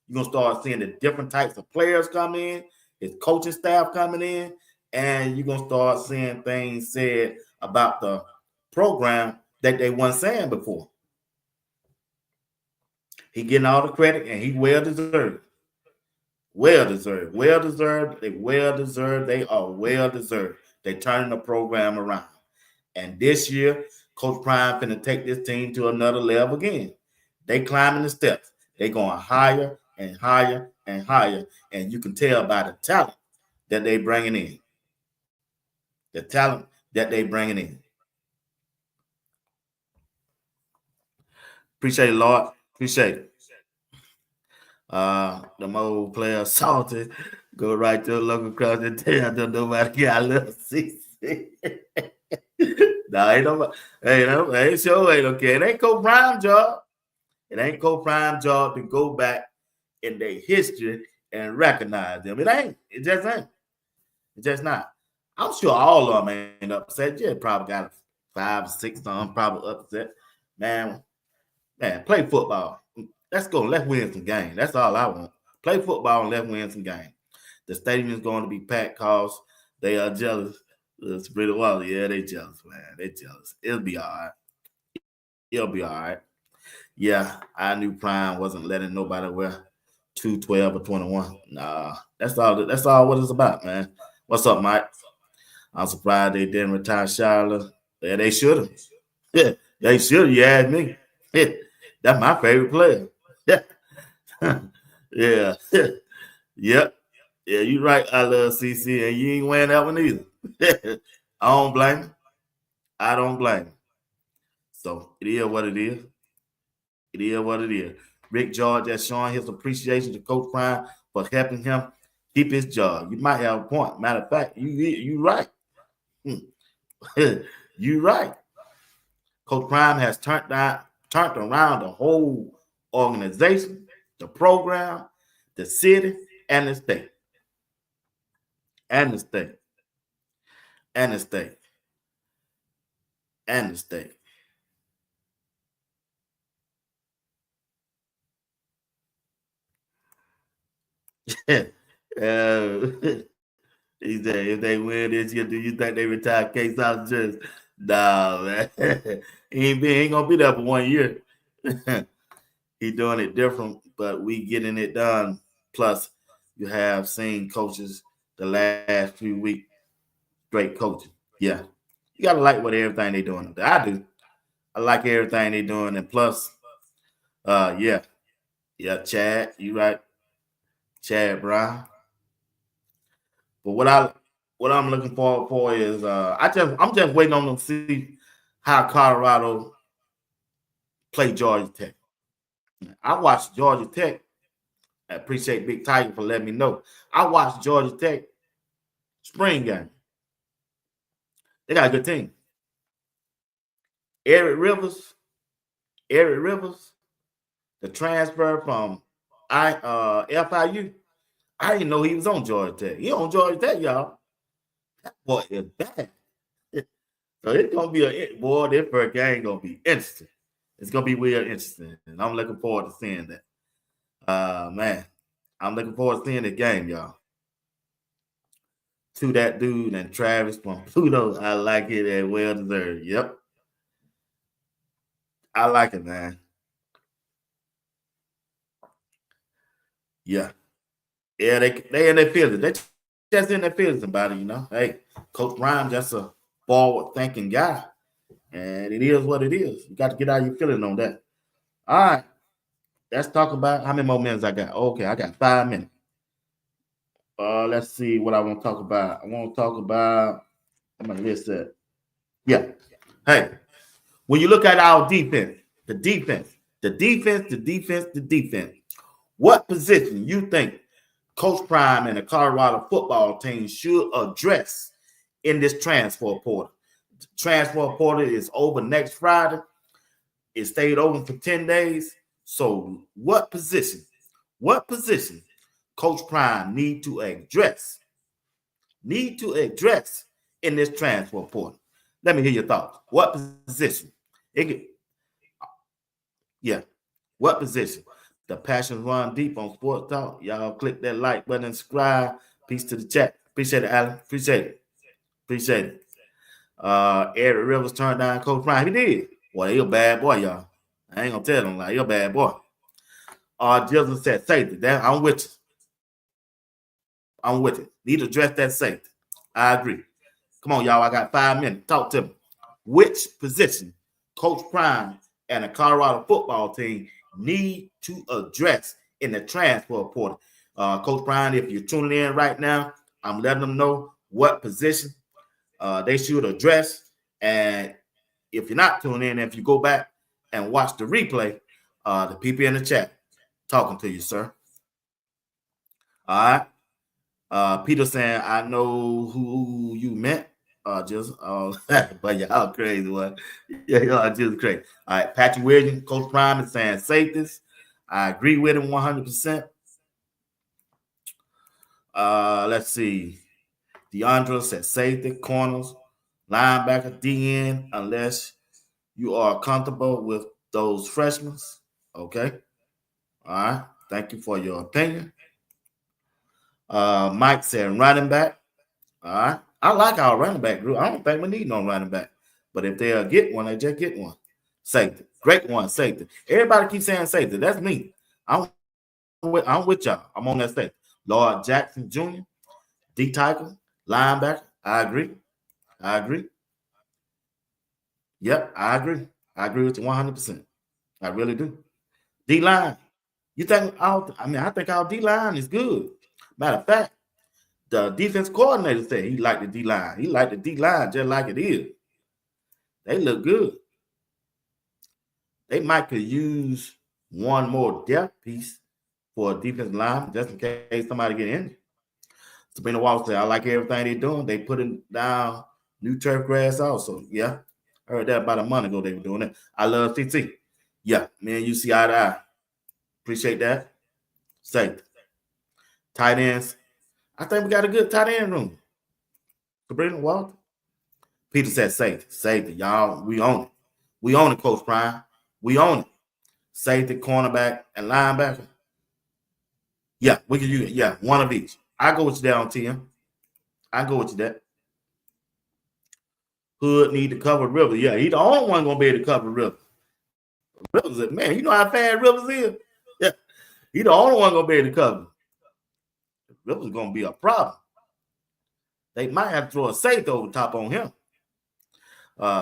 You're gonna start seeing the different types of players come in, his coaching staff coming in, and you're gonna start seeing things said about the program that they weren't saying before. He getting all the credit, and he well deserved. Well deserved. Well deserved. They well deserved. They are well deserved. They turning the program around. And this year, Coach Prime finna take this team to another level again. They climbing the steps. They going higher and higher and higher. And you can tell by the talent that they bringing in. The talent that they bringing in. Appreciate it, Lord. Appreciate it. The old player salty. Go right to the local crowd and tell them nobody got a little CC. No, ain't nobody. Ain't sure ain't okay. It ain't Coach Prime job. It ain't Coach Prime job to go back in their history and recognize them. It ain't. It just ain't. It just not. I'm sure all of them ain't upset. Yeah, probably got 5, 6 of them probably upset. Man, play football. Let's go. Let's win some games. That's all I want. Play football and let's win some games. The stadium is going to be packed because they are jealous. It's pretty well. Yeah, they jealous, man. They jealous. It'll be all right. It'll be all right. Yeah, I knew Prime wasn't letting nobody wear 2, 12, or 21. Nah, that's all what it's about, man. What's up, Mike? I'm surprised they didn't retire Charlotte. Yeah, they should have. Yeah, they should. You asked me. Yeah, that's my favorite player. Yeah, yeah, yep. Yeah, you right. I love CC, and you ain't wearing that one either. I don't blame him. I don't blame him. So it is what it is. It is what it is. Rick George has shown his appreciation to Coach Prime for helping him keep his job. You might have a point. Matter of fact, you right. You right. Coach Prime has turned around the whole organization, the program, the city, and the state. And the state. And the state. And the state. He said, if they win this year, do you think they retire Case out just? Nah, man. he ain't gonna be there for 1 year. He doing it different, but we getting it done. Plus, you have seen coaches the last few weeks straight coaching. Yeah. You gotta like what everything they doing. I do. I like everything they doing. And plus, yeah, Chad, you right. Chad Brown. But what I'm looking forward for is I'm just waiting on them to see how Colorado play Georgia Tech. I watched Georgia Tech. I appreciate Big Tiger for letting me know. I watched Georgia Tech spring game. They got a good team. Eric Rivers, the transfer from FIU. I didn't know he was on Georgia Tech. He on Georgia Tech, y'all. That boy is bad. So it's gonna be this first game gonna be interesting. It's gonna be real interesting, and I'm looking forward to seeing that. Man, I'm looking forward to seeing the game, y'all. To that dude and Travis from Pluto, I like it and well deserved. Yep, I like it, man. Yeah, they in their feelings. They just in their feelings about it, you know. Hey, Coach Rhymes, just a forward-thinking guy, and it is what it is. You got to get out your feeling on that. All right, let's talk about how many more minutes I got. Okay, I got 5 minutes. Let's see what I want to talk about. I want to talk about. I'm gonna list that. Yeah. Hey, when you look at our defense, the defense. What position you think Coach Prime and the Colorado football team should address in this transfer portal? Transfer portal is over next Friday. It stayed open for 10 days. So what position Coach Prime need to address in this transfer portal? Let me hear your thoughts. What position? What position? The passion run deep on Sports Talk. Y'all click that like button and subscribe. Peace to the chat. Appreciate it, Alan. Appreciate it. Eric Rivers turned down Coach Prime. He did. Well, he a bad boy, y'all. I ain't gonna tell him like, you're a bad boy. Jilson said safety. I'm with it. Need to address that safety. I agree. Come on, y'all. I got 5 minutes. Talk to me. Which position Coach Prime and the Colorado football team need to address in the transfer portal? Coach Prime, if you're tuning in right now, I'm letting them know what position they should address. And if you're not tuning in, if you go back and watch the replay, the people in the chat talking to you, sir. All right. Peter saying, I know who you meant. But y'all crazy one. Yeah, y'all just crazy. All right, Patrick Williams, Coach Prime is saying safeties. I agree with him 100%. Let's see. DeAndre said safety, corners, linebacker, DN, unless you are comfortable with those freshmen. Okay. All right. Thank you for your opinion. Mike said running back. All right. I like our running back group. I don't think we need no running back. But if they'll get one, they just get one. Safety. Great one, safety. Everybody keeps saying safety. That's me. I'm with y'all. I'm on that safety. Lord Jackson Jr., D Tiger, linebacker. I agree. I agree. Yep, I agree. I agree with you 100%. I really do. D-line. You think I think our D-line is good. Matter of fact, the defense coordinator said he liked the D-line. He liked the D-line just like it is. They look good. They might could use one more depth piece for a defensive line just in case somebody get injured. Sabrina Walker said, I like everything they're doing. They putting down new turf grass also. Yeah. I heard that about a month ago they were doing it. I love CT. Yeah, man, you see eye to eye. Appreciate that. Safety. Tight ends. I think we got a good tight end room. Sabrina Walker. Peter said safety. Safety. Y'all, we own it. We own it, Coach Prime. We own it. Safety, cornerback, and linebacker. Yeah, we can use it. Yeah, one of each. I go with you there on TM. I go with you there. Hood need to cover Rivers. Yeah, he the only one gonna be able to cover Rivers. Rivers, man, you know how fast Rivers is. Yeah, he the only one gonna be able to cover. Rivers is gonna be a problem. They might have to throw a safety over top on him.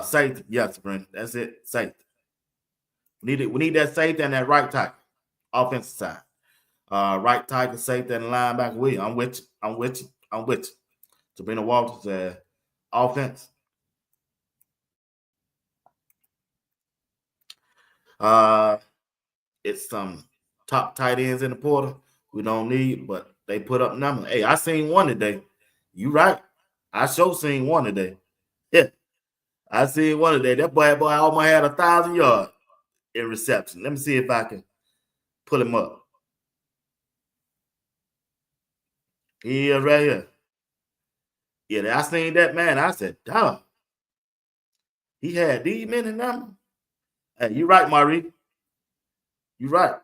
Safety, yes, Brent. That's it. Safety. We need that safety and that right tackle, offensive side. Right tackle, safety, and linebacker. I'm with you. Sabrina Walters said offense. It's some top tight ends in the portal we don't need, but they put up numbers. Hey, I seen one today. You right. I sure seen one today. Yeah. I seen one today. That boy almost had 1,000 yards in reception. Let me see if I can pull him up. He is right here. Yeah, I seen that man. I said, dog. He had these many numbers. Hey, you right, Marie. You right.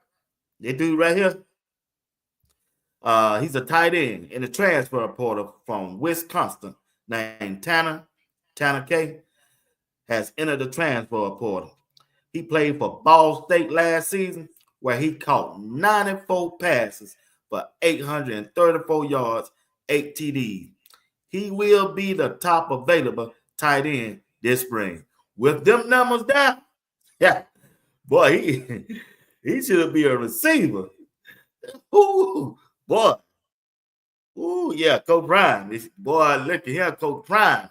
That dude right here. He's a tight end in the transfer portal from Wisconsin named Tanner. Tanner K has entered the transfer portal. He played for Ball State last season where he caught 94 passes for 834 yards, 8 TDs. He will be the top available tight end this spring. With them numbers down, yeah, boy, he should be a receiver. Ooh, boy. Ooh, yeah, Coach Prime. Boy, look at him, Coach Prime.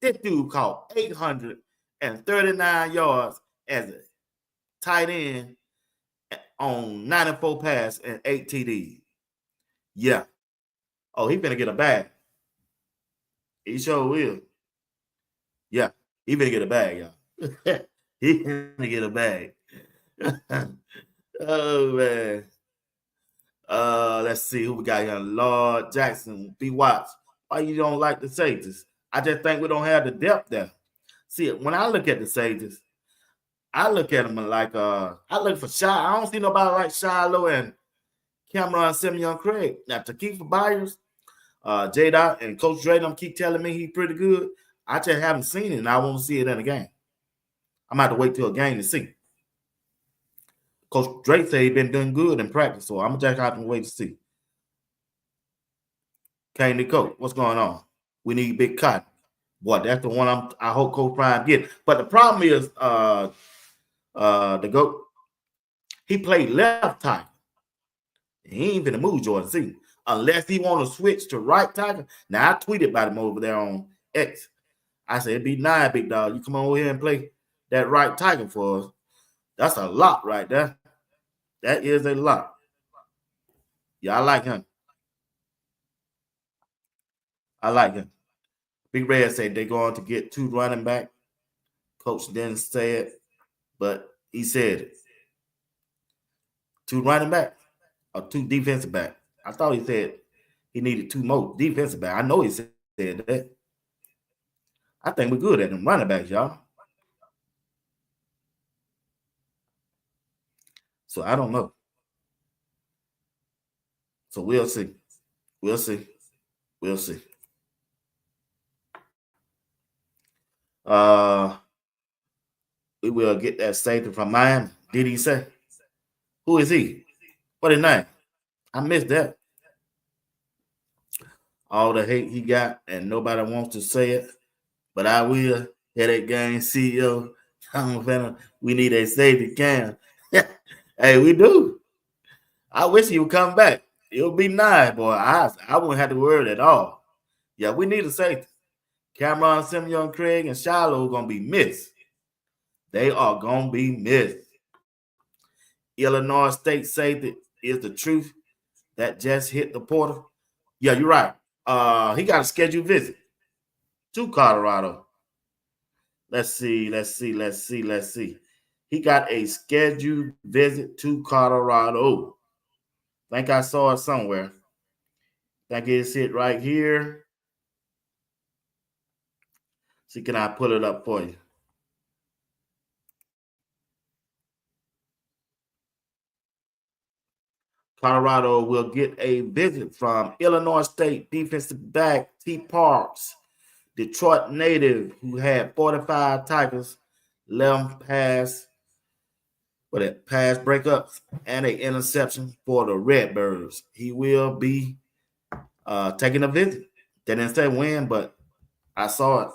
This dude caught 839 yards as a tight end on 94 pass and 8 TDs. Yeah. Oh, he finna get a bag. He sure will. Yeah, he finna get a bag, y'all. He finna get a bag. Oh, man. Let's see who we got here. Lord Jackson, B. Watts. Why you don't like the safeties? I just think we don't have the depth there. See, when I look at the safeties, I look at them like I look for Shy. I don't see nobody like Shiloh and Cameron Simeon Craig. Now, Takeefa Byers, J-Dot, and Coach Dre them keep telling me he's pretty good. I just haven't seen it, and I won't see it in a game. I'm going to have to wait till a game to see. Coach Drake said he's been doing good in practice, so I'm going to just have to wait to see. Candy Coach, what's going on? We need Big Cotton. Boy, that's the one I hope Coach Prime get. But the problem is the GOAT, he played left tackle. He ain't finna move Jordan Seaton unless he want to switch to right tackle. Now, I tweeted about him over there on X. I said, it'd be nice, big dog. You come over here and play that right tackle for us. That's a lot right there. That is a lot. Yeah, I like him. I like him. Big Red said they're going to get 2 running back. Coach didn't say it, but he said it. 2 running back or 2 defensive back. I thought he said he needed 2 more defensive back. I know he said that. I think we're good at them running backs, y'all. So I don't know. So we'll see. We'll see. We'll see. We will get that safety from Miami. Did he say? Who is he? What his name? I missed that. All the hate he got, and nobody wants to say it, But I will. Headache Gang CEO. We need a safety cam. Hey, we do. I wish he would come back. It would be nice, boy. I wouldn't have to worry at all. Yeah, we need a safety. Cameron, Simeon, Craig, and Shiloh are going to be missed. They are going to be missed. Illinois State safety is the truth that just hit the portal. Yeah, you're right. He got a scheduled visit to Colorado. Let's see. He got a scheduled visit to Colorado. Think I saw it somewhere. Think it's it right here. See, can I pull it up for you? Colorado will get a visit from Illinois State defensive back T. Parks, Detroit native who had 45 tackles, 11 pass breakups, and an interception for the Redbirds. He will be taking a visit. They didn't say when, but I saw it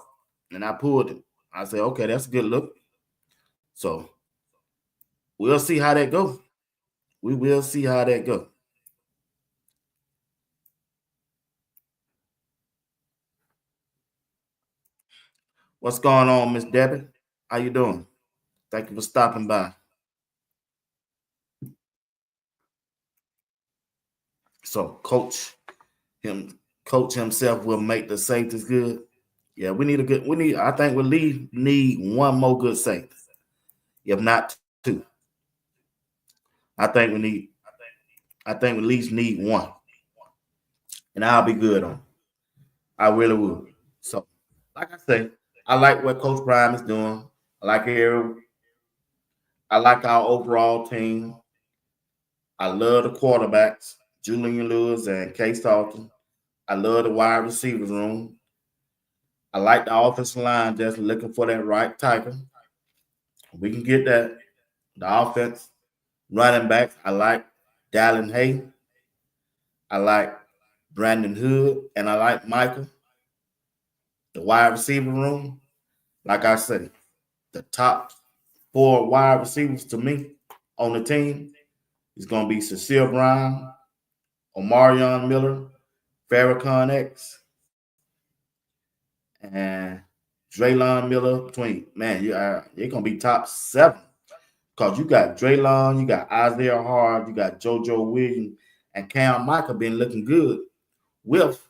and I pulled it. I said, okay, that's a good look. So we'll see how that goes. We will see how that goes. What's going on, Miss Debbie? How you doing? Thank you for stopping by. So coach himself will make the safeties good. Yeah, I think we need one more good safety. If not two. I think we at least need one. And I'll be good on it. I really will. So, like I say, I like what Coach Prime is doing. I like our overall team. I love the quarterbacks, Julian Lewis and Case Talton. I love the wide receivers room. I like the offensive line, just looking for that right tackle. We can get that. The offense, running backs, I like Dallin Hay. I like Brandon Hood, and I like Michael. The wide receiver room, like I said, the top 4 wide receivers to me on the team is going to be Cecile Brown, Omarion Miller, Farrakhan X, and Draylon Miller between. Man, you're going to be top 7 because you got Draylon, you got Isaiah Hard, you got JoJo Williams, and Cam Michael been looking good with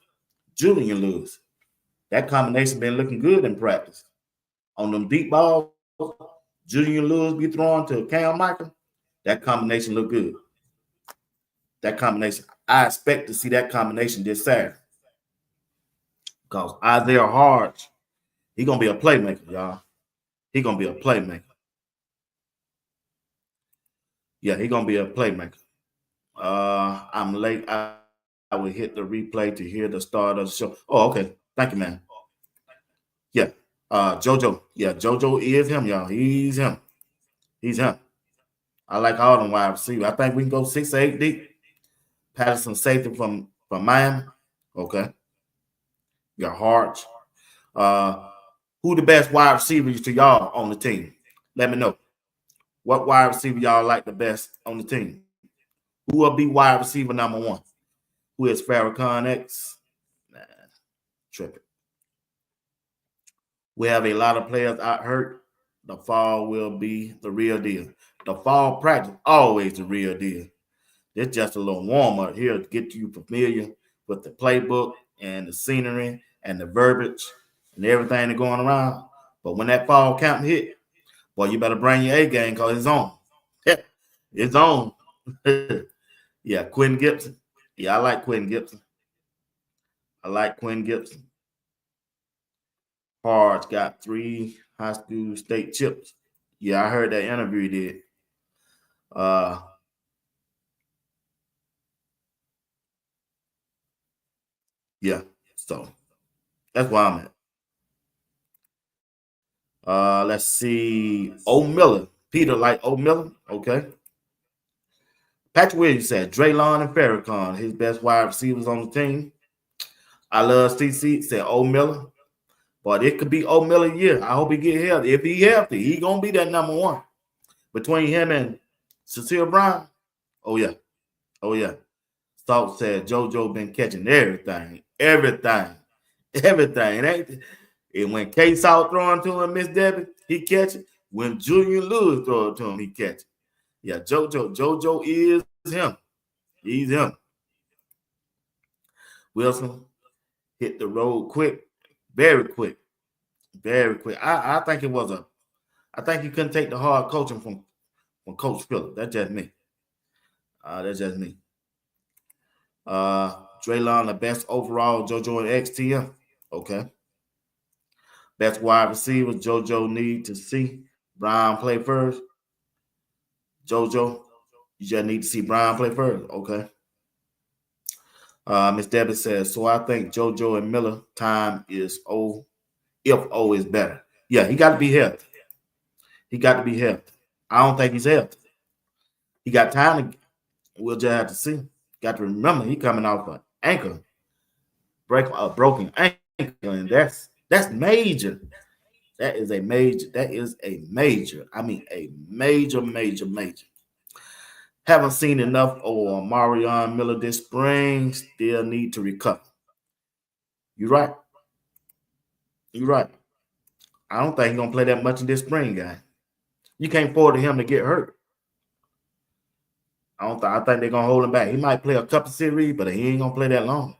Julian Lewis. That combination been looking good in practice. On them deep balls, Julian Lewis be throwing to Cam Michael. That combination look good. That combination, I expect to see that combination this Saturday. Because Isaiah Hard, he going to be a playmaker, y'all. He going to be a playmaker. Yeah, he going to be a playmaker. I'm late. I will hit the replay to hear the start of the show. Oh, okay. Thank you, man. Yeah. JoJo. Yeah, JoJo is him, y'all. He's him. I like all them wide receivers. I think we can go 6 or 8 deep. Patterson safety from Miami. Okay. You got Hart. Who the best wide receivers to y'all on the team? Let me know. What wide receiver y'all like the best on the team? Who will be wide receiver number 1? Who is Farrakhan X? Nah, tripping. We have a lot of players out hurt. The fall will be the real deal. The fall practice, always the real deal. It's just a little warm-up here to get you familiar with the playbook and the scenery and the verbiage and everything that's going around. But when that fall camp hit, boy, you better bring your A game because it's on. It's on. Yeah, Quentin Gibson. Yeah, I like Quentin Gibson. Hard's got 3 high school state chips. Yeah, I heard that interview he did. Yeah, so that's where I'm at. Let's see. O. Miller. Peter like O. Miller. Okay. Patrick Williams said Draylon and Farrakhan, his best wide receivers on the team. I love CC. Said O. Miller. But it could be Old Miller year. I hope he get healthy. If he healthy, he gonna be that number one. Between him and Cecile Brown, oh yeah. Oh yeah. Salt said JoJo been catching everything. And when K Salt throwing to him, Miss Debbie, he catch it. When Julian Lewis throw it to him, he catch it. Yeah, JoJo is him. He's him. Wilson hit the road quick, very quick, very quick. I think he couldn't take the hard coaching from Coach Phillip. That's just me. Draylon, the best overall JoJo and XTM. Okay. Best wide receiver, JoJo need to see Brown play first. JoJo, you just need to see Brown play first. Okay. Miss Debbie says, so I think JoJo and Miller time is O if O is better. Yeah, he got to be healthy. I don't think he's healthy. He got time to, we'll just have to see. Got to remember, he coming off an ankle, a broken ankle, and that's major. That is a major. I mean, a major. Haven't seen enough of Marion Miller this spring. Still need to recover. You're right. I don't think he's going to play that much in this spring, guy. You can't afford him to get hurt. I think they're going to hold him back. He might play a couple series, but he ain't going to play that long.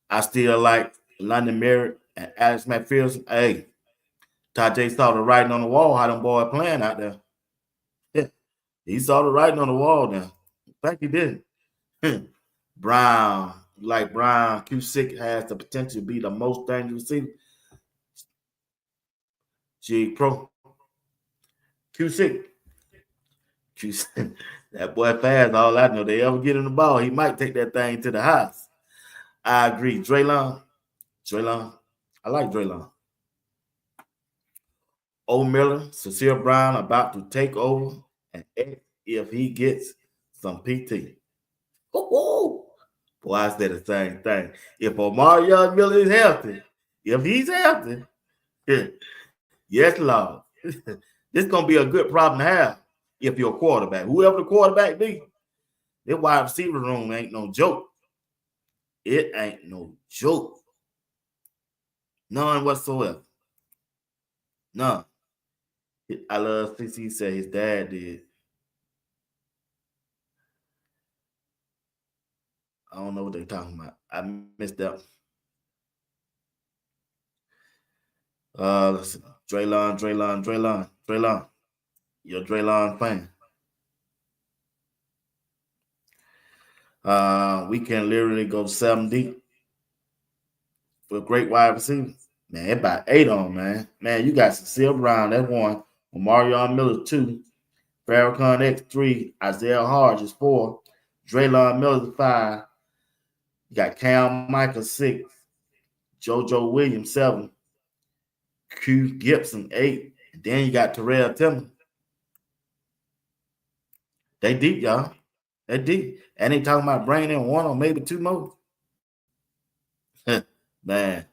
I still like London Merritt and Alex McPherson. Hey, Tajay saw the writing on the wall, how them boys playing out there. Yeah, he saw the writing on the wall now. I think he did. Brown, Cusick has the potential to be the most dangerous receiver. G Pro. Cusick. That boy fast. All I know, they ever get him the ball, he might take that thing to the house. I agree. Draylon. I like Draylon. Old Miller, Cecile Brown about to take over, and if he gets some PT. Boy, I said the same thing. If Omarion Miller is healthy, if he's healthy, yes, Lord. This is going to be a good problem to have if you're a quarterback. Whoever the quarterback be, this wide receiver room ain't no joke. It ain't no joke. None whatsoever. None. I love CC said his dad did. I don't know what they're talking about. I missed that. Listen. Draylon. You're a Draylon fan. We can literally go 7 deep for a great wide receiver. Man, it about 8 on, man. Man, you got Cecile Brown, that's 1. Omarion Miller, 2. Farrakhan X, 3. Isaiah Hodge is 4. Draylon Miller, 5. You got Cam Michael, 6. JoJo Williams, 7. Q Gibson, 8. And then you got Terrell Tillman. They deep, y'all. They deep. And they talking about bringing in 1 or maybe 2 more. Man.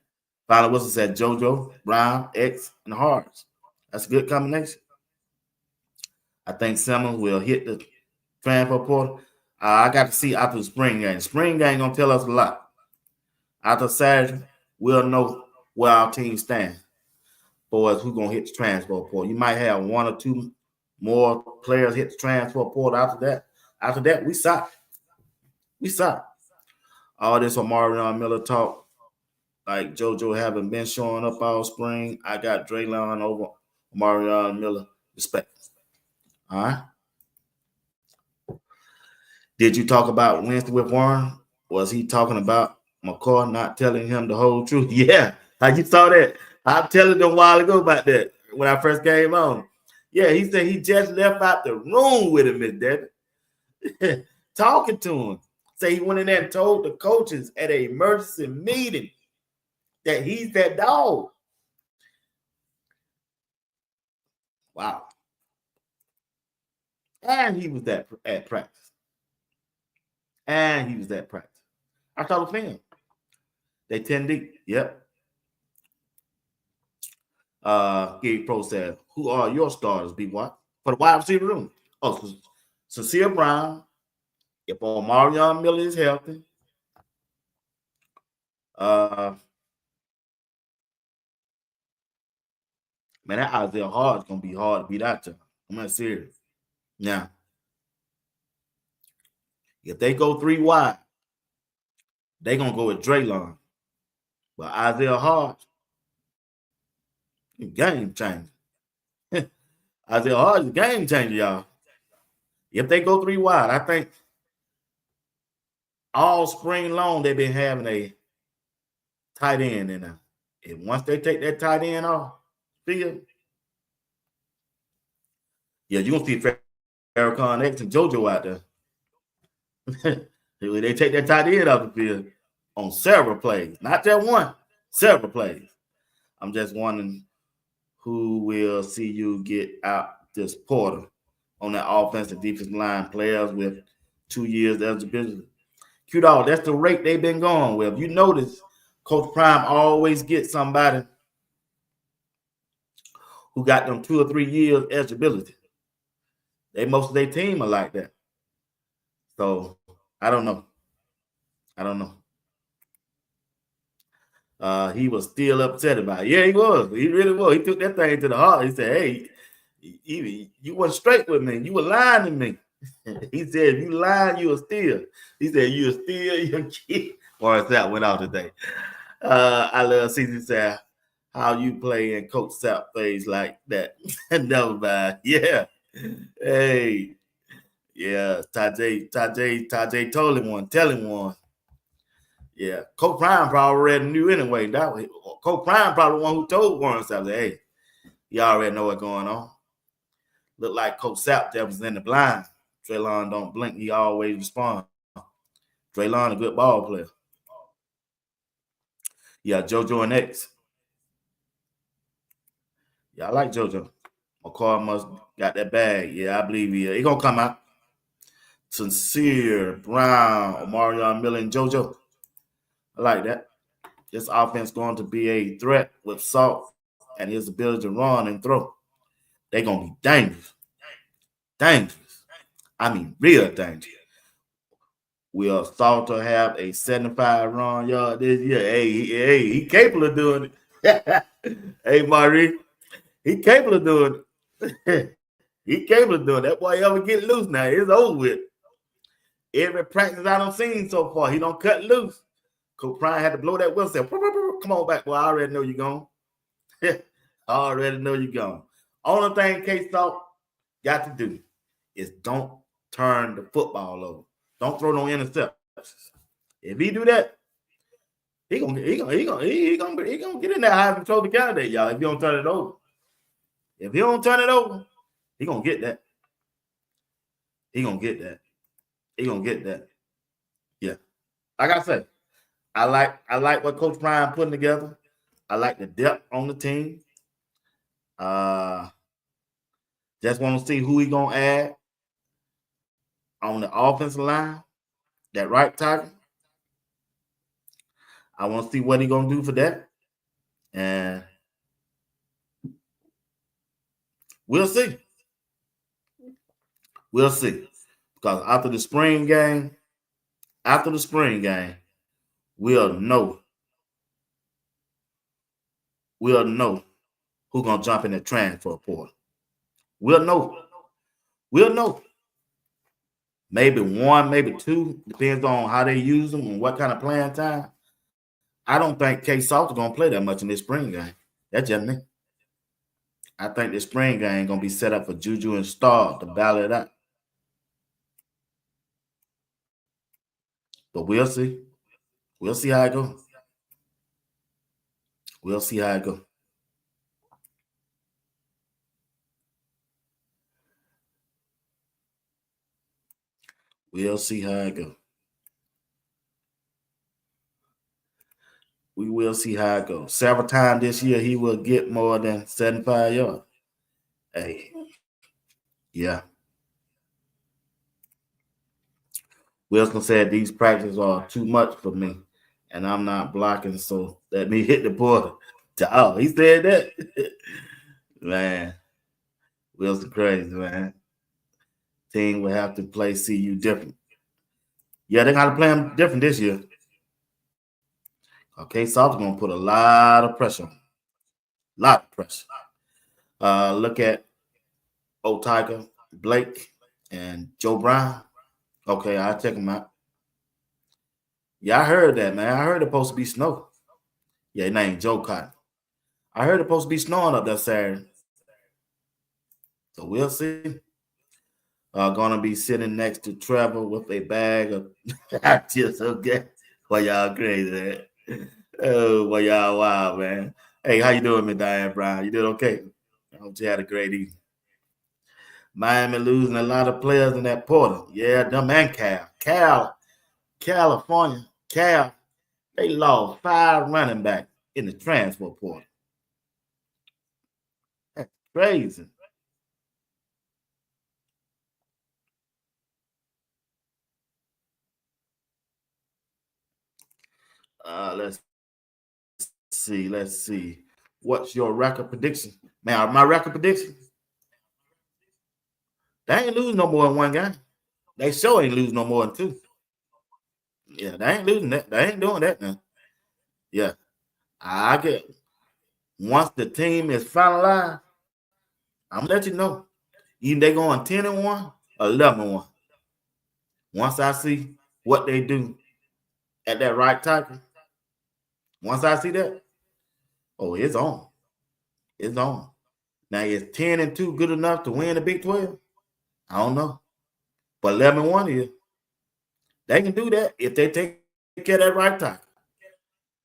Finally, Wilson said JoJo, Brown, X, and Hards. That's a good combination. I think Simmons will hit the transfer portal. I got to see after the spring game. Spring game going to tell us a lot. After Saturday, we'll know where our team stands for us who's going to hit the transfer portal. You might have 1 or 2 more players hit the transfer portal after that. After that, we suck. All this Omarion Miller talk, like JoJo haven't been showing up all spring. I got Draylon over Omarion Miller. Respect. All right. Did you talk about Wednesday with Warren? Was he talking about McCoy not telling him the whole truth? Yeah. How you saw that? I telling them a while ago about that when I first came on. Yeah, he said he just left out the room with him, Miss Debbie. Talking to him. Say he went in there and told the coaches at an emergency meeting that he's that dog. Wow. And he was at practice. I saw the film. They 10 deep. Yep. Gabe Pro said, who are your starters, B-Watt? For the wide receiver room. Oh, Cecile Brown. If Omarion Miller is healthy. Man, that Isaiah Hard is going to be hard to beat out there. I'm not serious. Now, if they go 3 wide, they're going to go with Draylon. But Isaiah Hard, game changer. Isaiah Hard is a game changer, y'all. If they go 3 wide, I think all spring long they've been having a tight end in there. And once they take that tight end off field, yeah, you're going to see Farrakhan X and JoJo out there. They take that tight end off the field on several plays. Not just one, several plays. I'm just wondering who will see you get out this portal on that offensive defensive line, players with 2 years eligibility. Q-Dog, that's the rate they've been going with. You notice Coach Prime always gets somebody who got them 2 or 3 years eligibility. Most of their team are like that. So I don't know. He was still upset about it. Yeah, he was. He really was. He took that thing to the heart. He said, hey, you weren't straight with me. You were lying to me. He said, if you lying, you will steal. He said, you will steal your kid. Or that went out today. I love CC said, how you play in Coach Sapp phase like that. Never mind. Yeah. Hey. Yeah. Tajay told him one. Tell him one. Yeah. Coach Prime probably already knew anyway. Coach Prime probably the one who told Warren Sapp, hey, you already know what's going on. Look like Coach Sapp that was in the blind. Draylon don't blink. He always responds. Draylon a good ball player. Yeah, JoJo and X. Yeah, I like JoJo. McCall must got that bag. Yeah, I believe he gonna come out. Sincere, Brown, Omarion Miller, and JoJo. I like that. This offense going to be a threat with Salt and his ability to run and throw. They're gonna be dangerous. Dangerous. I mean, real dangerous. Will Salter have a 75 run yard this year? Hey, he capable of doing it. Hey, Marie, he capable of doing it. He capable of doing it. That boy ever get loose now. It's over with. Every practice I done seen so far, he don't cut loose. Coach Prime had to blow that whistle. Say, come on back, boy. I already know you're gone. I already know you're gone. Only thing K-Salt got to do is don't turn the football over. Don't throw no interceptions. If he do that, he gonna get in that Heisman Trophy candidate, y'all. If he don't turn it over, he gonna get that. He gonna get that. Yeah, like I said, I like what Coach Prime putting together. I like the depth on the team. Just want to see who he gonna add on the offensive line, that right tackle. I want to see what he gonna do for that, and we'll see. We'll see, because after the spring game, we'll know who's gonna jump in the transfer portal. We'll know. Maybe one, maybe two, depends on how they use them and what kind of playing time. I don't think K-Salt is gonna play that much in this spring game. That's just me. I think this spring game gonna be set up for Juju and Star to battle it out. But we'll see. We'll see how it goes. We'll see how it goes. We'll see how it goes. We will see how it goes. Several times this year, he will get more than 75 yards. Hey, yeah. Wilson said these practices are too much for me, and I'm not blocking, so let me hit the border. Oh, he said that. Man, Wilson crazy, man. Team will have to play CU different. Yeah, they got to play them different this year. Okay, Salt's gonna put a lot of pressure on. Lot of pressure. Look at Old Tiger, Blake, and Joe Brown. Okay, I'll check them out. Yeah, I heard that, man. I heard it's supposed to be snow. Yeah, his name Joe Cotton. I heard it's supposed to be snowing up there Saturday. So we'll see. Gonna be sitting next to Trevor with a bag of just okay. Well, y'all crazy, man. Oh, well, y'all wild, man. Hey, how you doing, Miss Diane Brown? You did okay? I hope you had a great evening. Miami losing a lot of players in that portal. Yeah, them and California, they lost 5 running backs in the transfer portal. That's crazy. Let's see. What's your record prediction? Man, my record prediction? They ain't losing no more than 1 game. They sure ain't losing no more than 2. Yeah, they ain't losing that. They ain't doing that now. Yeah. I get once the team is finalized, I'm gonna let you know. Either they going 10-1 or 11-1. Once I see what they do at that right tackle, once I see that, oh, it's on. It's on. Now, is 10-2 good enough to win the Big 12? I don't know. But 11-1 is. They can do that if they take care of that right tackle.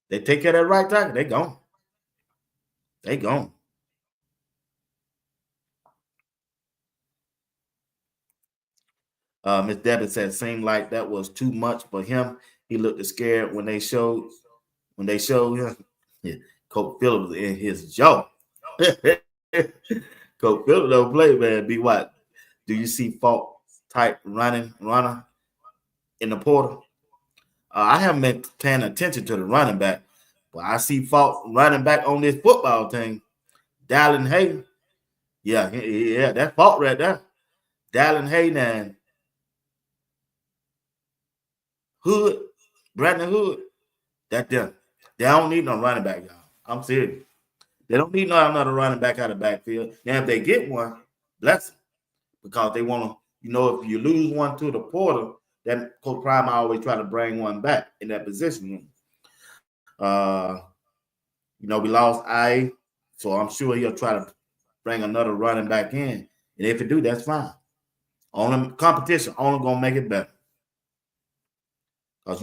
They take care of that right tackle, they gone. They gone. Miss Debbie said, seemed like that was too much for him. He looked scared when they showed him. Yeah, Coach Phillips in his jaw. Coach Phillips don't play, man. Be what? Do you see Falk type runner in the portal? I haven't been paying attention to the running back, but I see Falk running back on this football team. Dallin Hayden. Yeah, that Falk right there. Dallin Hayden and Hood, Brandon Hood. That them. They don't need no running back, y'all. I'm serious. They don't need another running back out of the backfield. Now, if they get one, bless them. Because they want to, if you lose one to the portal, then Coach Prime always try to bring one back in that position. We lost I, so I'm sure he'll try to bring another running back in. And if he do, that's fine. On the competition, only gonna make it better. Because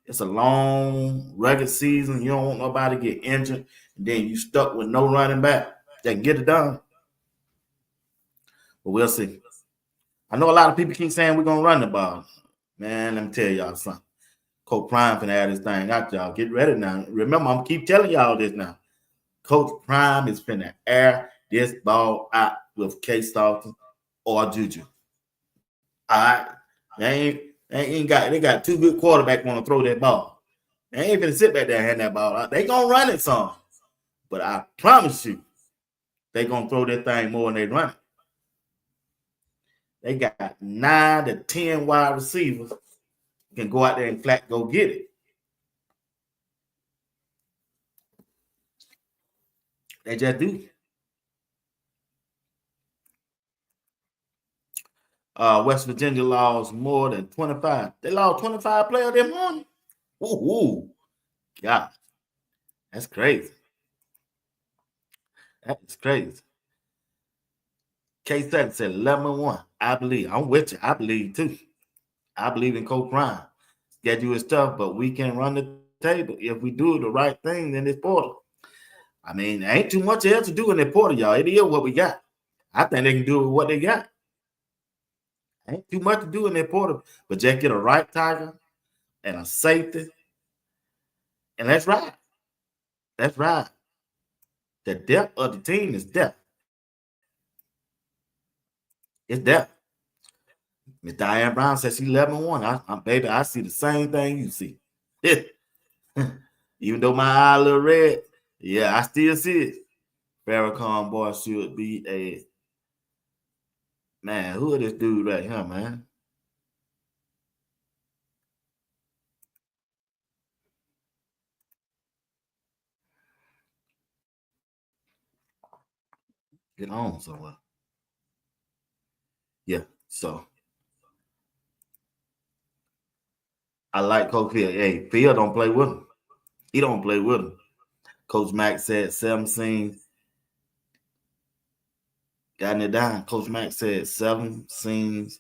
it's a long, rugged season. You don't want nobody to get injured. And then you stuck with no running back that can get it done. But we'll see. I know a lot of people keep saying we're going to run the ball. Man, let me tell y'all something. Coach Prime finna add this thing out, y'all. Get ready now. Remember, I'm keep telling y'all this now. Coach Prime is finna air this ball out with K-Stalton or Juju. All right? They got 2 good quarterbacks want to throw that ball. They ain't finna sit back there and hand that ball out. They gonna run it some. But I promise you, they gonna throw that thing more than they run it. They got 9 to 10 wide receivers can go out there and flat go get it. They just do. West Virginia lost more than 25. They lost 25 players this morning. Ooh, God, that's crazy. That is crazy. K7 said 11-1. I believe. I'm with you. I believe too. I believe in Coach Prime. Schedule is tough, but we can run the table if we do the right thing in this portal. I mean, there ain't too much else to do in the portal, y'all. It is what we got. I think they can do what they got. Ain't too much to do in that portal, but just get a right tackle and a safety, and let's ride. Let's ride. The depth of the team is depth. It's depth. Miss Diane Brown says she's 11-1. Baby, I see the same thing you see. Even though my eye a little red, Yeah, I still see it. Farrakhan boy should be a man. Who is this dude right here, man? Get on somewhere. Yeah, so I like Coach Phil. Hey, Phil don't play with him. He don't play with him. Coach Mack said 7 scenes. Got it down. Coach Mack said 7 scenes.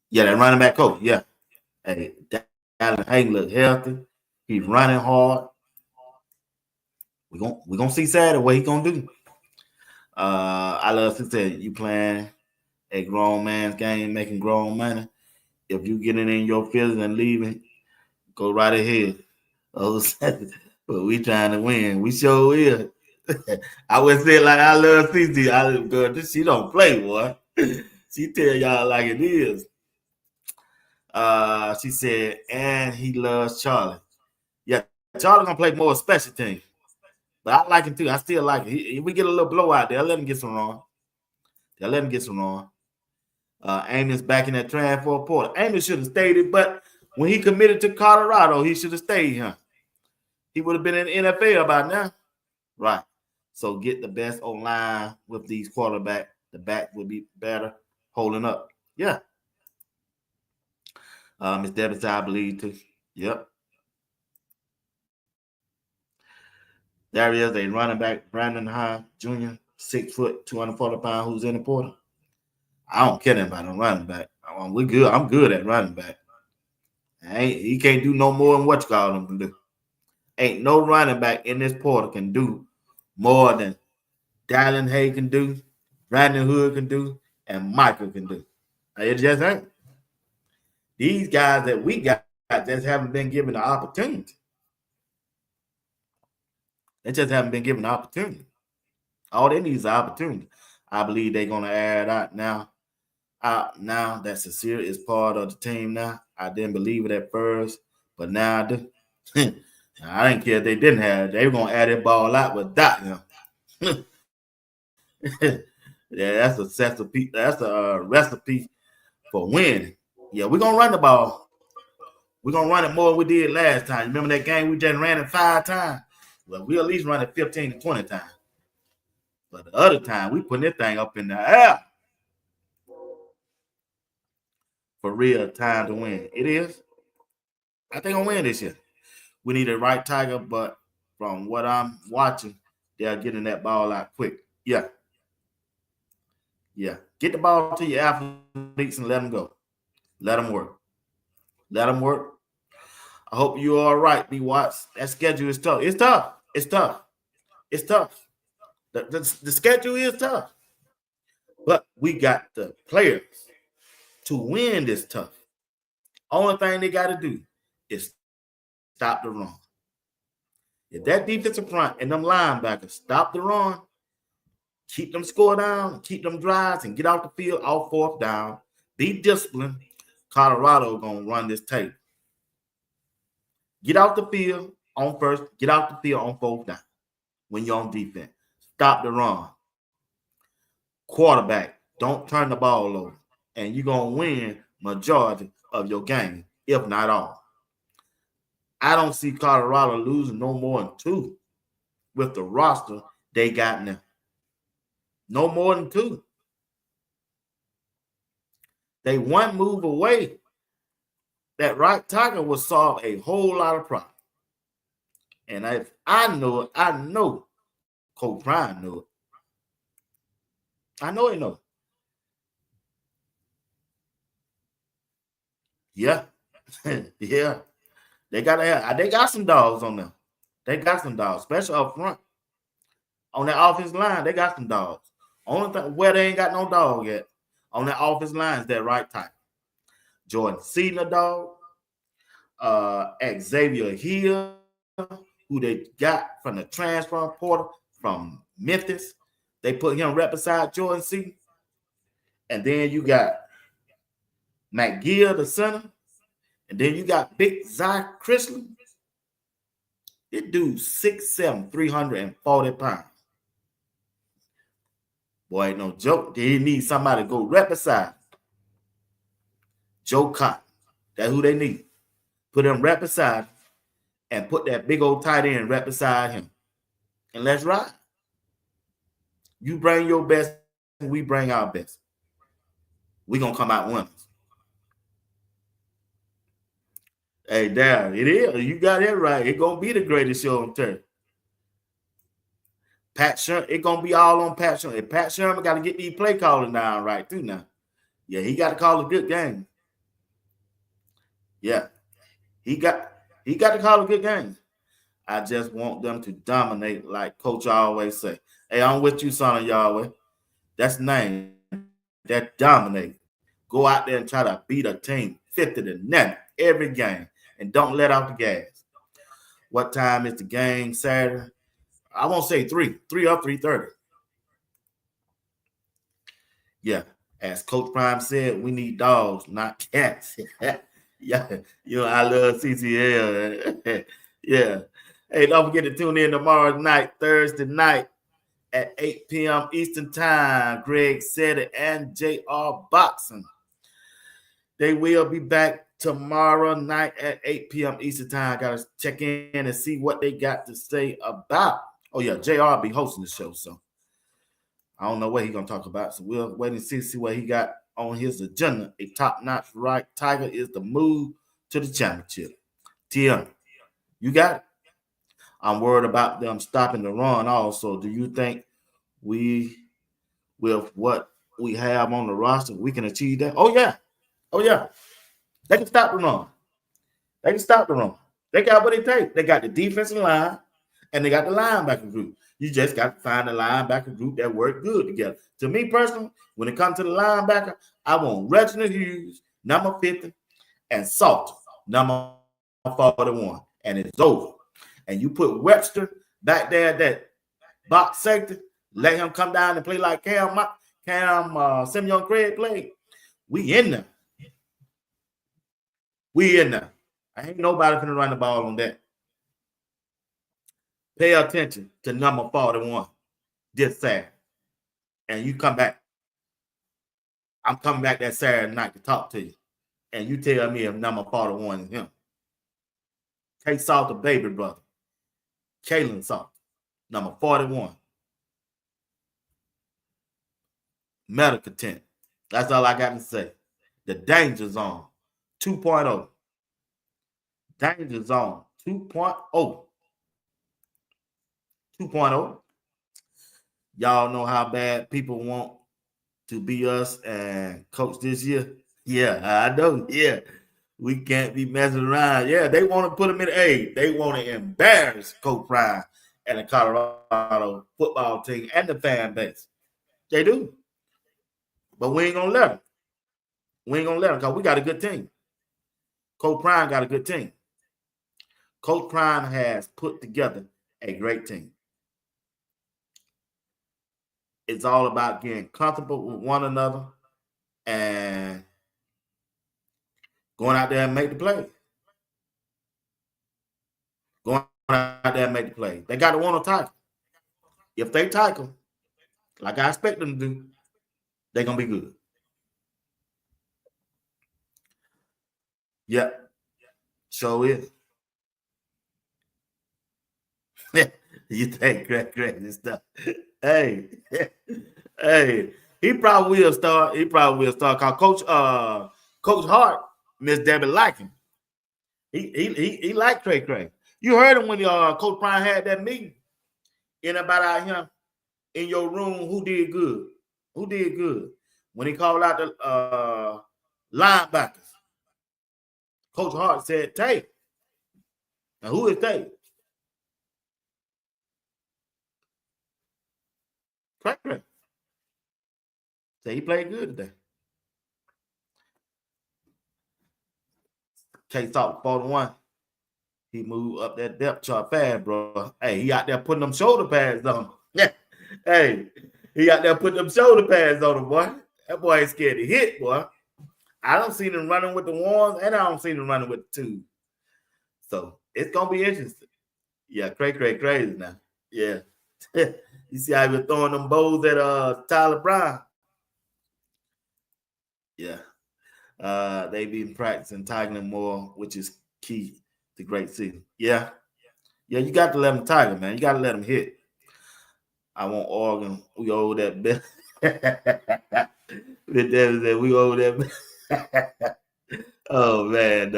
Yeah, that running back coach. Yeah. Hey, Allen Hayden look healthy. He's running hard. We're gonna see Saturday what he gonna do. I love to say you playing a grown man's game, making grown money. If you getting in your feelings and leaving, go right ahead. But we trying to win. We sure is. I would say like I love CC. Girl, she don't play, boy. She tell y'all like it is. She said, and he loves Charlie. Yeah, Charlie gonna play more special teams. But I like him too. I still like it. If we get a little blowout there, let him get some run. They'll let him get some run. Amos back in that transfer portal. Amos should have stayed it, but when he committed to Colorado, he should have stayed here. He would have been in the NFL by now. Right. So get the best online with these quarterbacks. The back will be better holding up. Yeah. Miss Debbie, I believe too. Yep. There is a running back, Brandon High Jr., 6 foot, 240 pounds, who's in the portal. I don't care about no running back. We're good. I'm good at running back. He can't do no more than what you call him to do. Ain't no running back in this portal can do more than Dylan Hay can do, Brandon Hood can do, and Michael can do. It just ain't. These guys that we got just haven't been given the opportunity. They just haven't been given the opportunity. All they need is the opportunity. I believe they're going to add out now. Now that Sincere is part of the team now. I didn't believe it at first, but now I do. I didn't care if they didn't have it. They were going to add that ball out without him. Yeah, that's a recipe for winning. Yeah, we're going to run the ball. We're going to run it more than we did last time. Remember that game we just ran it 5 times? Well, we at least run it 15 to 20 times. But the other time, we putting this thing up in the air. For real, time to win. It is. I think I'll win this year. We need a right tiger, but from what I'm watching, they're getting that ball out quick. Yeah. Yeah. Get the ball to your athletes and let them go. Let them work. Let them work. I hope you're all right, B. Watts. That schedule is tough. It's tough. It's tough. It's tough. The schedule is tough. But we got the players to win this tough. Only thing they got to do is stop the run. If that defensive front and them linebackers stop the run, keep them score down, keep them drives, and get out the field all 4th down, be disciplined, Colorado going to run this tape. Get out the field on 1st, get out the field on 4th down when you're on defense. Stop the run. Quarterback, don't turn the ball over, and you're going to win majority of your game, if not all. I don't see Colorado losing no more than 2 with the roster they got now. No more than 2. They one move away. That right tackle will solve a whole lot of problems. And if I know it, I know Coach Ryan knew it. I know he knows. Yeah. Yeah. They got some dogs on them. They got some dogs, especially up front. On that offensive line, they got some dogs. Only thing where they ain't got no dog yet on that offensive line is that right tackle. Jordan Seaton, a dog. Xavier Hill, who they got from the transfer portal from Memphis. They put him right beside Jordan Seaton. And then you got McGill, the center. And then you got Big Zach Chrysler. This dude 6'7", 340 pounds. Boy, ain't no joke. They need somebody to go right beside Joe Cotton. That's who they need. Put him right beside and put that big old tight end right beside him. And let's ride. You bring your best, and we bring our best. We're going to come out winners. Hey, Darren, it is. You got it right. It's going to be the greatest show on turf. Pat Sherman, it's going to be all on Pat Sherman. Pat Sherman got to get these play calling down right, too, now. Yeah, he got to call a good game. Yeah. He got to call a good game. I just want them to dominate like Coach always say. Hey, I'm with you, son of Yahweh. That's the name. That dominate. Go out there and try to beat a team 50-0 every game. And don't let out the gas. What time is the game Saturday? I won't say 3 or 3:30. Yeah. As Coach Prime said, we need dogs, not cats. Yeah, I love CCL. Yeah. Hey, don't forget to tune in tomorrow night, Thursday night at 8 p.m. Eastern Time. Greg said it and JR Boxing. They will be back tomorrow night at 8 p.m. Eastern Time. Got to check in and see what they got to say about. Oh, yeah, JR be hosting the show, so I don't know what he's going to talk about. So we'll wait and see what he got on his agenda. A top-notch right Tiger is the move to the championship. Tim, you got it. I'm worried about them stopping the run also. Do you think with what we have on the roster, we can achieve that? Oh, yeah. They can stop the run. They got what it takes. They got the defensive line, and they got the linebacker group. You just got to find a linebacker group that work good together. To me personally, when it comes to the linebacker, I want Reginald Hughes, number 50, and Salter, number 41. And it's over. And you put Webster back there at that box safety, let him come down and play like Cam Simeon Craig played. We in there. I ain't nobody finna run the ball on that. Pay attention to number 41 this Saturday. And you come back. I'm coming back that Saturday night to talk to you. And you tell me if number 41 is him. K. Salter, baby brother. Kalen Salter, number 41. Medical tent. That's all I got to say. The Danger Zone 2.0. Danger Zone 2.0. 2.0. Y'all know how bad people want to be us and coach this year? Yeah, I know. Yeah. We can't be messing around. Yeah, they want to put him in A. They want to embarrass Coach Prime and the Colorado football team and the fan base. They do. But we ain't going to let them. Because we got a good team. Coach Prime got a good team. Coach Prime has put together a great team. It's all about getting comfortable with one another and going out there and make the play. They got to want to tackle. If they tackle, like I expect them to do, they're going to be good. Yep. Sure is. You think crazy stuff. Hey, he probably will start. Cause Coach Hart, Miss Debbie like him. He like Cray. You heard him when Coach Prime had that meeting. Anybody out here in your room who did good? When he called out the linebackers, Coach Hart said, Tate. Now, who is Tate? Cray. So he played good today. K Talk 41. He moved up that depth chart fast, bro. Hey, he out there putting them shoulder pads on. Yeah. Hey, he out there putting them shoulder pads on him, boy. That boy ain't scared to hit, boy. I don't see him running with the ones, and I don't see him running with the twos. So it's gonna be interesting. Yeah, crazy now. Yeah. You see how he was throwing them bowls at Tyler Brown? Yeah. They been practicing Tiger more, which is key to great season. Yeah. Yeah, you got to let them Tiger, man. You got to let them hit. I want Oregon. We owe that bill. We owe that. Oh, man.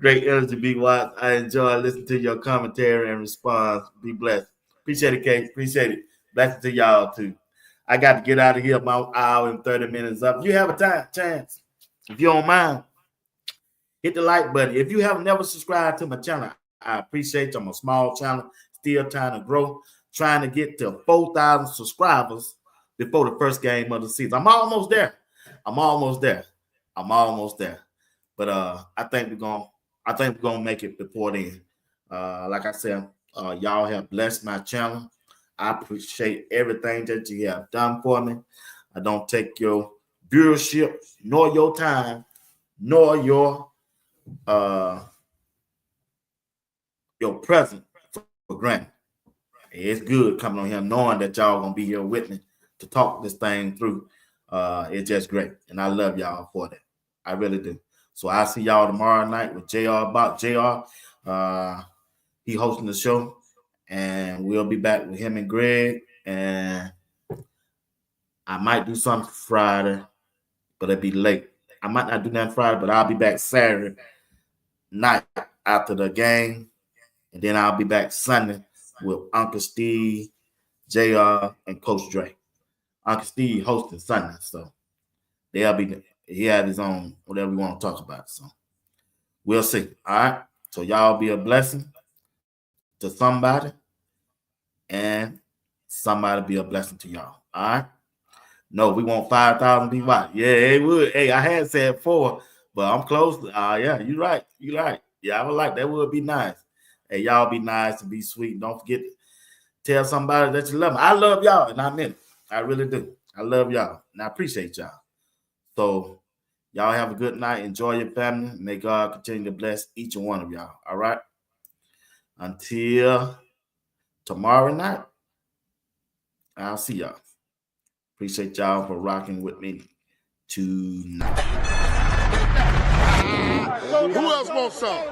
Great energy, B. Watts. I enjoy listening to your commentary and response. Be blessed. Appreciate it, Kate. Appreciate it. Blessings to y'all, too. I got to get out of here. My hour and 30 minutes up. If you have a chance, if you don't mind, hit the like button. If you have never subscribed to my channel, I appreciate you. I'm a small channel, still trying to grow, trying to get to 4,000 subscribers before the first game of the season. I'm almost there. But I think we're gonna make it before then. Like I said, y'all have blessed my channel. I appreciate everything that you have done for me. I don't take your viewership, nor your time, nor your presence for granted. It's good coming on here knowing that y'all gonna be here with me to talk this thing through. It's just great, and I love y'all for that. I really do. So I'll see y'all tomorrow night with JR about JR. He hosting the show, and we'll be back with him and Greg. And I might do something Friday, but it'll be late. I might not do that Friday, but I'll be back Saturday night after the game. And then I'll be back Sunday with Uncle Steve, JR, and Coach Dre. Uncle Steve hosting Sunday, so he had his own whatever we want to talk about. So we'll see. All right. So y'all be a blessing to somebody, and somebody be a blessing to y'all. All right. No, we want 5,000 people out. Yeah, it would. Hey, I had said 4, but I'm close. Yeah, you're right. Yeah, I would like that. Would be nice. Hey, y'all be nice and be sweet. Don't forget to tell somebody that you love them. I love y'all, and I mean it. I really do. I love y'all, and I appreciate y'all. So y'all have a good night. Enjoy your family. May God continue to bless each and one of y'all. All right? Until tomorrow night, I'll see y'all. Appreciate y'all for rocking with me tonight. Who else wants some?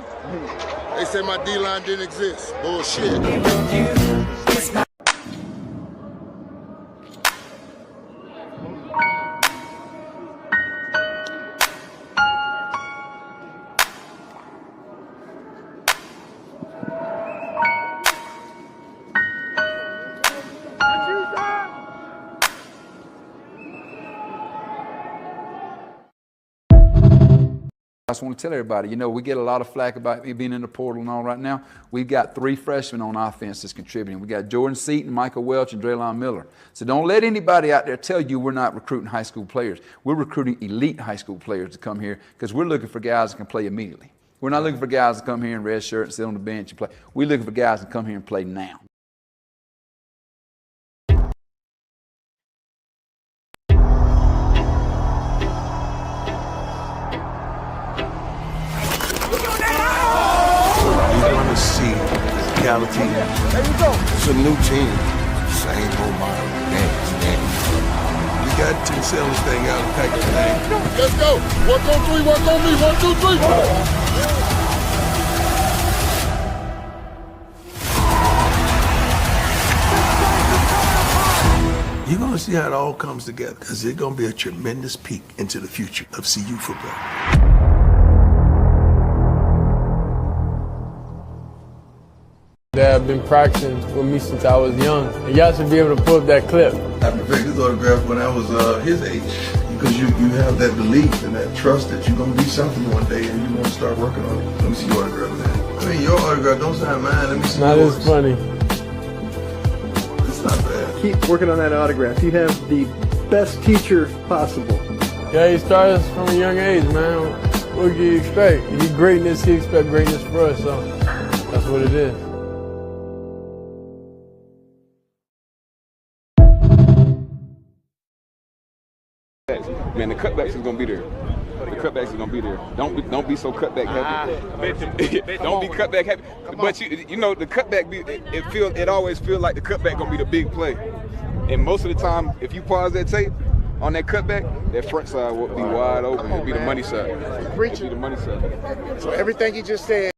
They said my D-line didn't exist. Bullshit. I just want to tell everybody, we get a lot of flack about me being in the portal and all right now. We've got 3 freshmen on offense that's contributing. We got Jordan Seaton, Michael Welch, and Draylon Miller. So don't let anybody out there tell you we're not recruiting high school players. We're recruiting elite high school players to come here because we're looking for guys that can play immediately. We're not looking for guys to come here in red shirt and sit on the bench and play. We're looking for guys to come here and play now. It's a new team. Same old model. Damn. We got to sell this thing out and pack the thing. Let's go. 1, 2, 3, work on me. 1, 2, 3. You're going to see how it all comes together because it's going to be a tremendous peek into the future of CU football. They've been practicing with me since I was young. And y'all should be able to pull up that clip. I perfected his autograph when I was his age because you have that belief and that trust that you're going to be something one day and you want to start working on it. Let me see your autograph, man. I mean, your autograph, don't sign mine. Let me see Not yours. as funny. It's not bad. Keep working on that autograph. You have the best teacher possible. Yeah, he started us from a young age, man. What do you expect? If he's greatness, he expect greatness for us, so that's what it is. Man, the cutbacks is gonna be there. the cutbacks are gonna be there. Don't be so cutback happy. Don't be cutback happy. But you know the cutback it always feels like the cutback gonna be the big play. And most of the time, if you pause that tape on that cutback, that front side will be wide open. It'll be the money side. Preaching. It'll be the money side. So everything you just said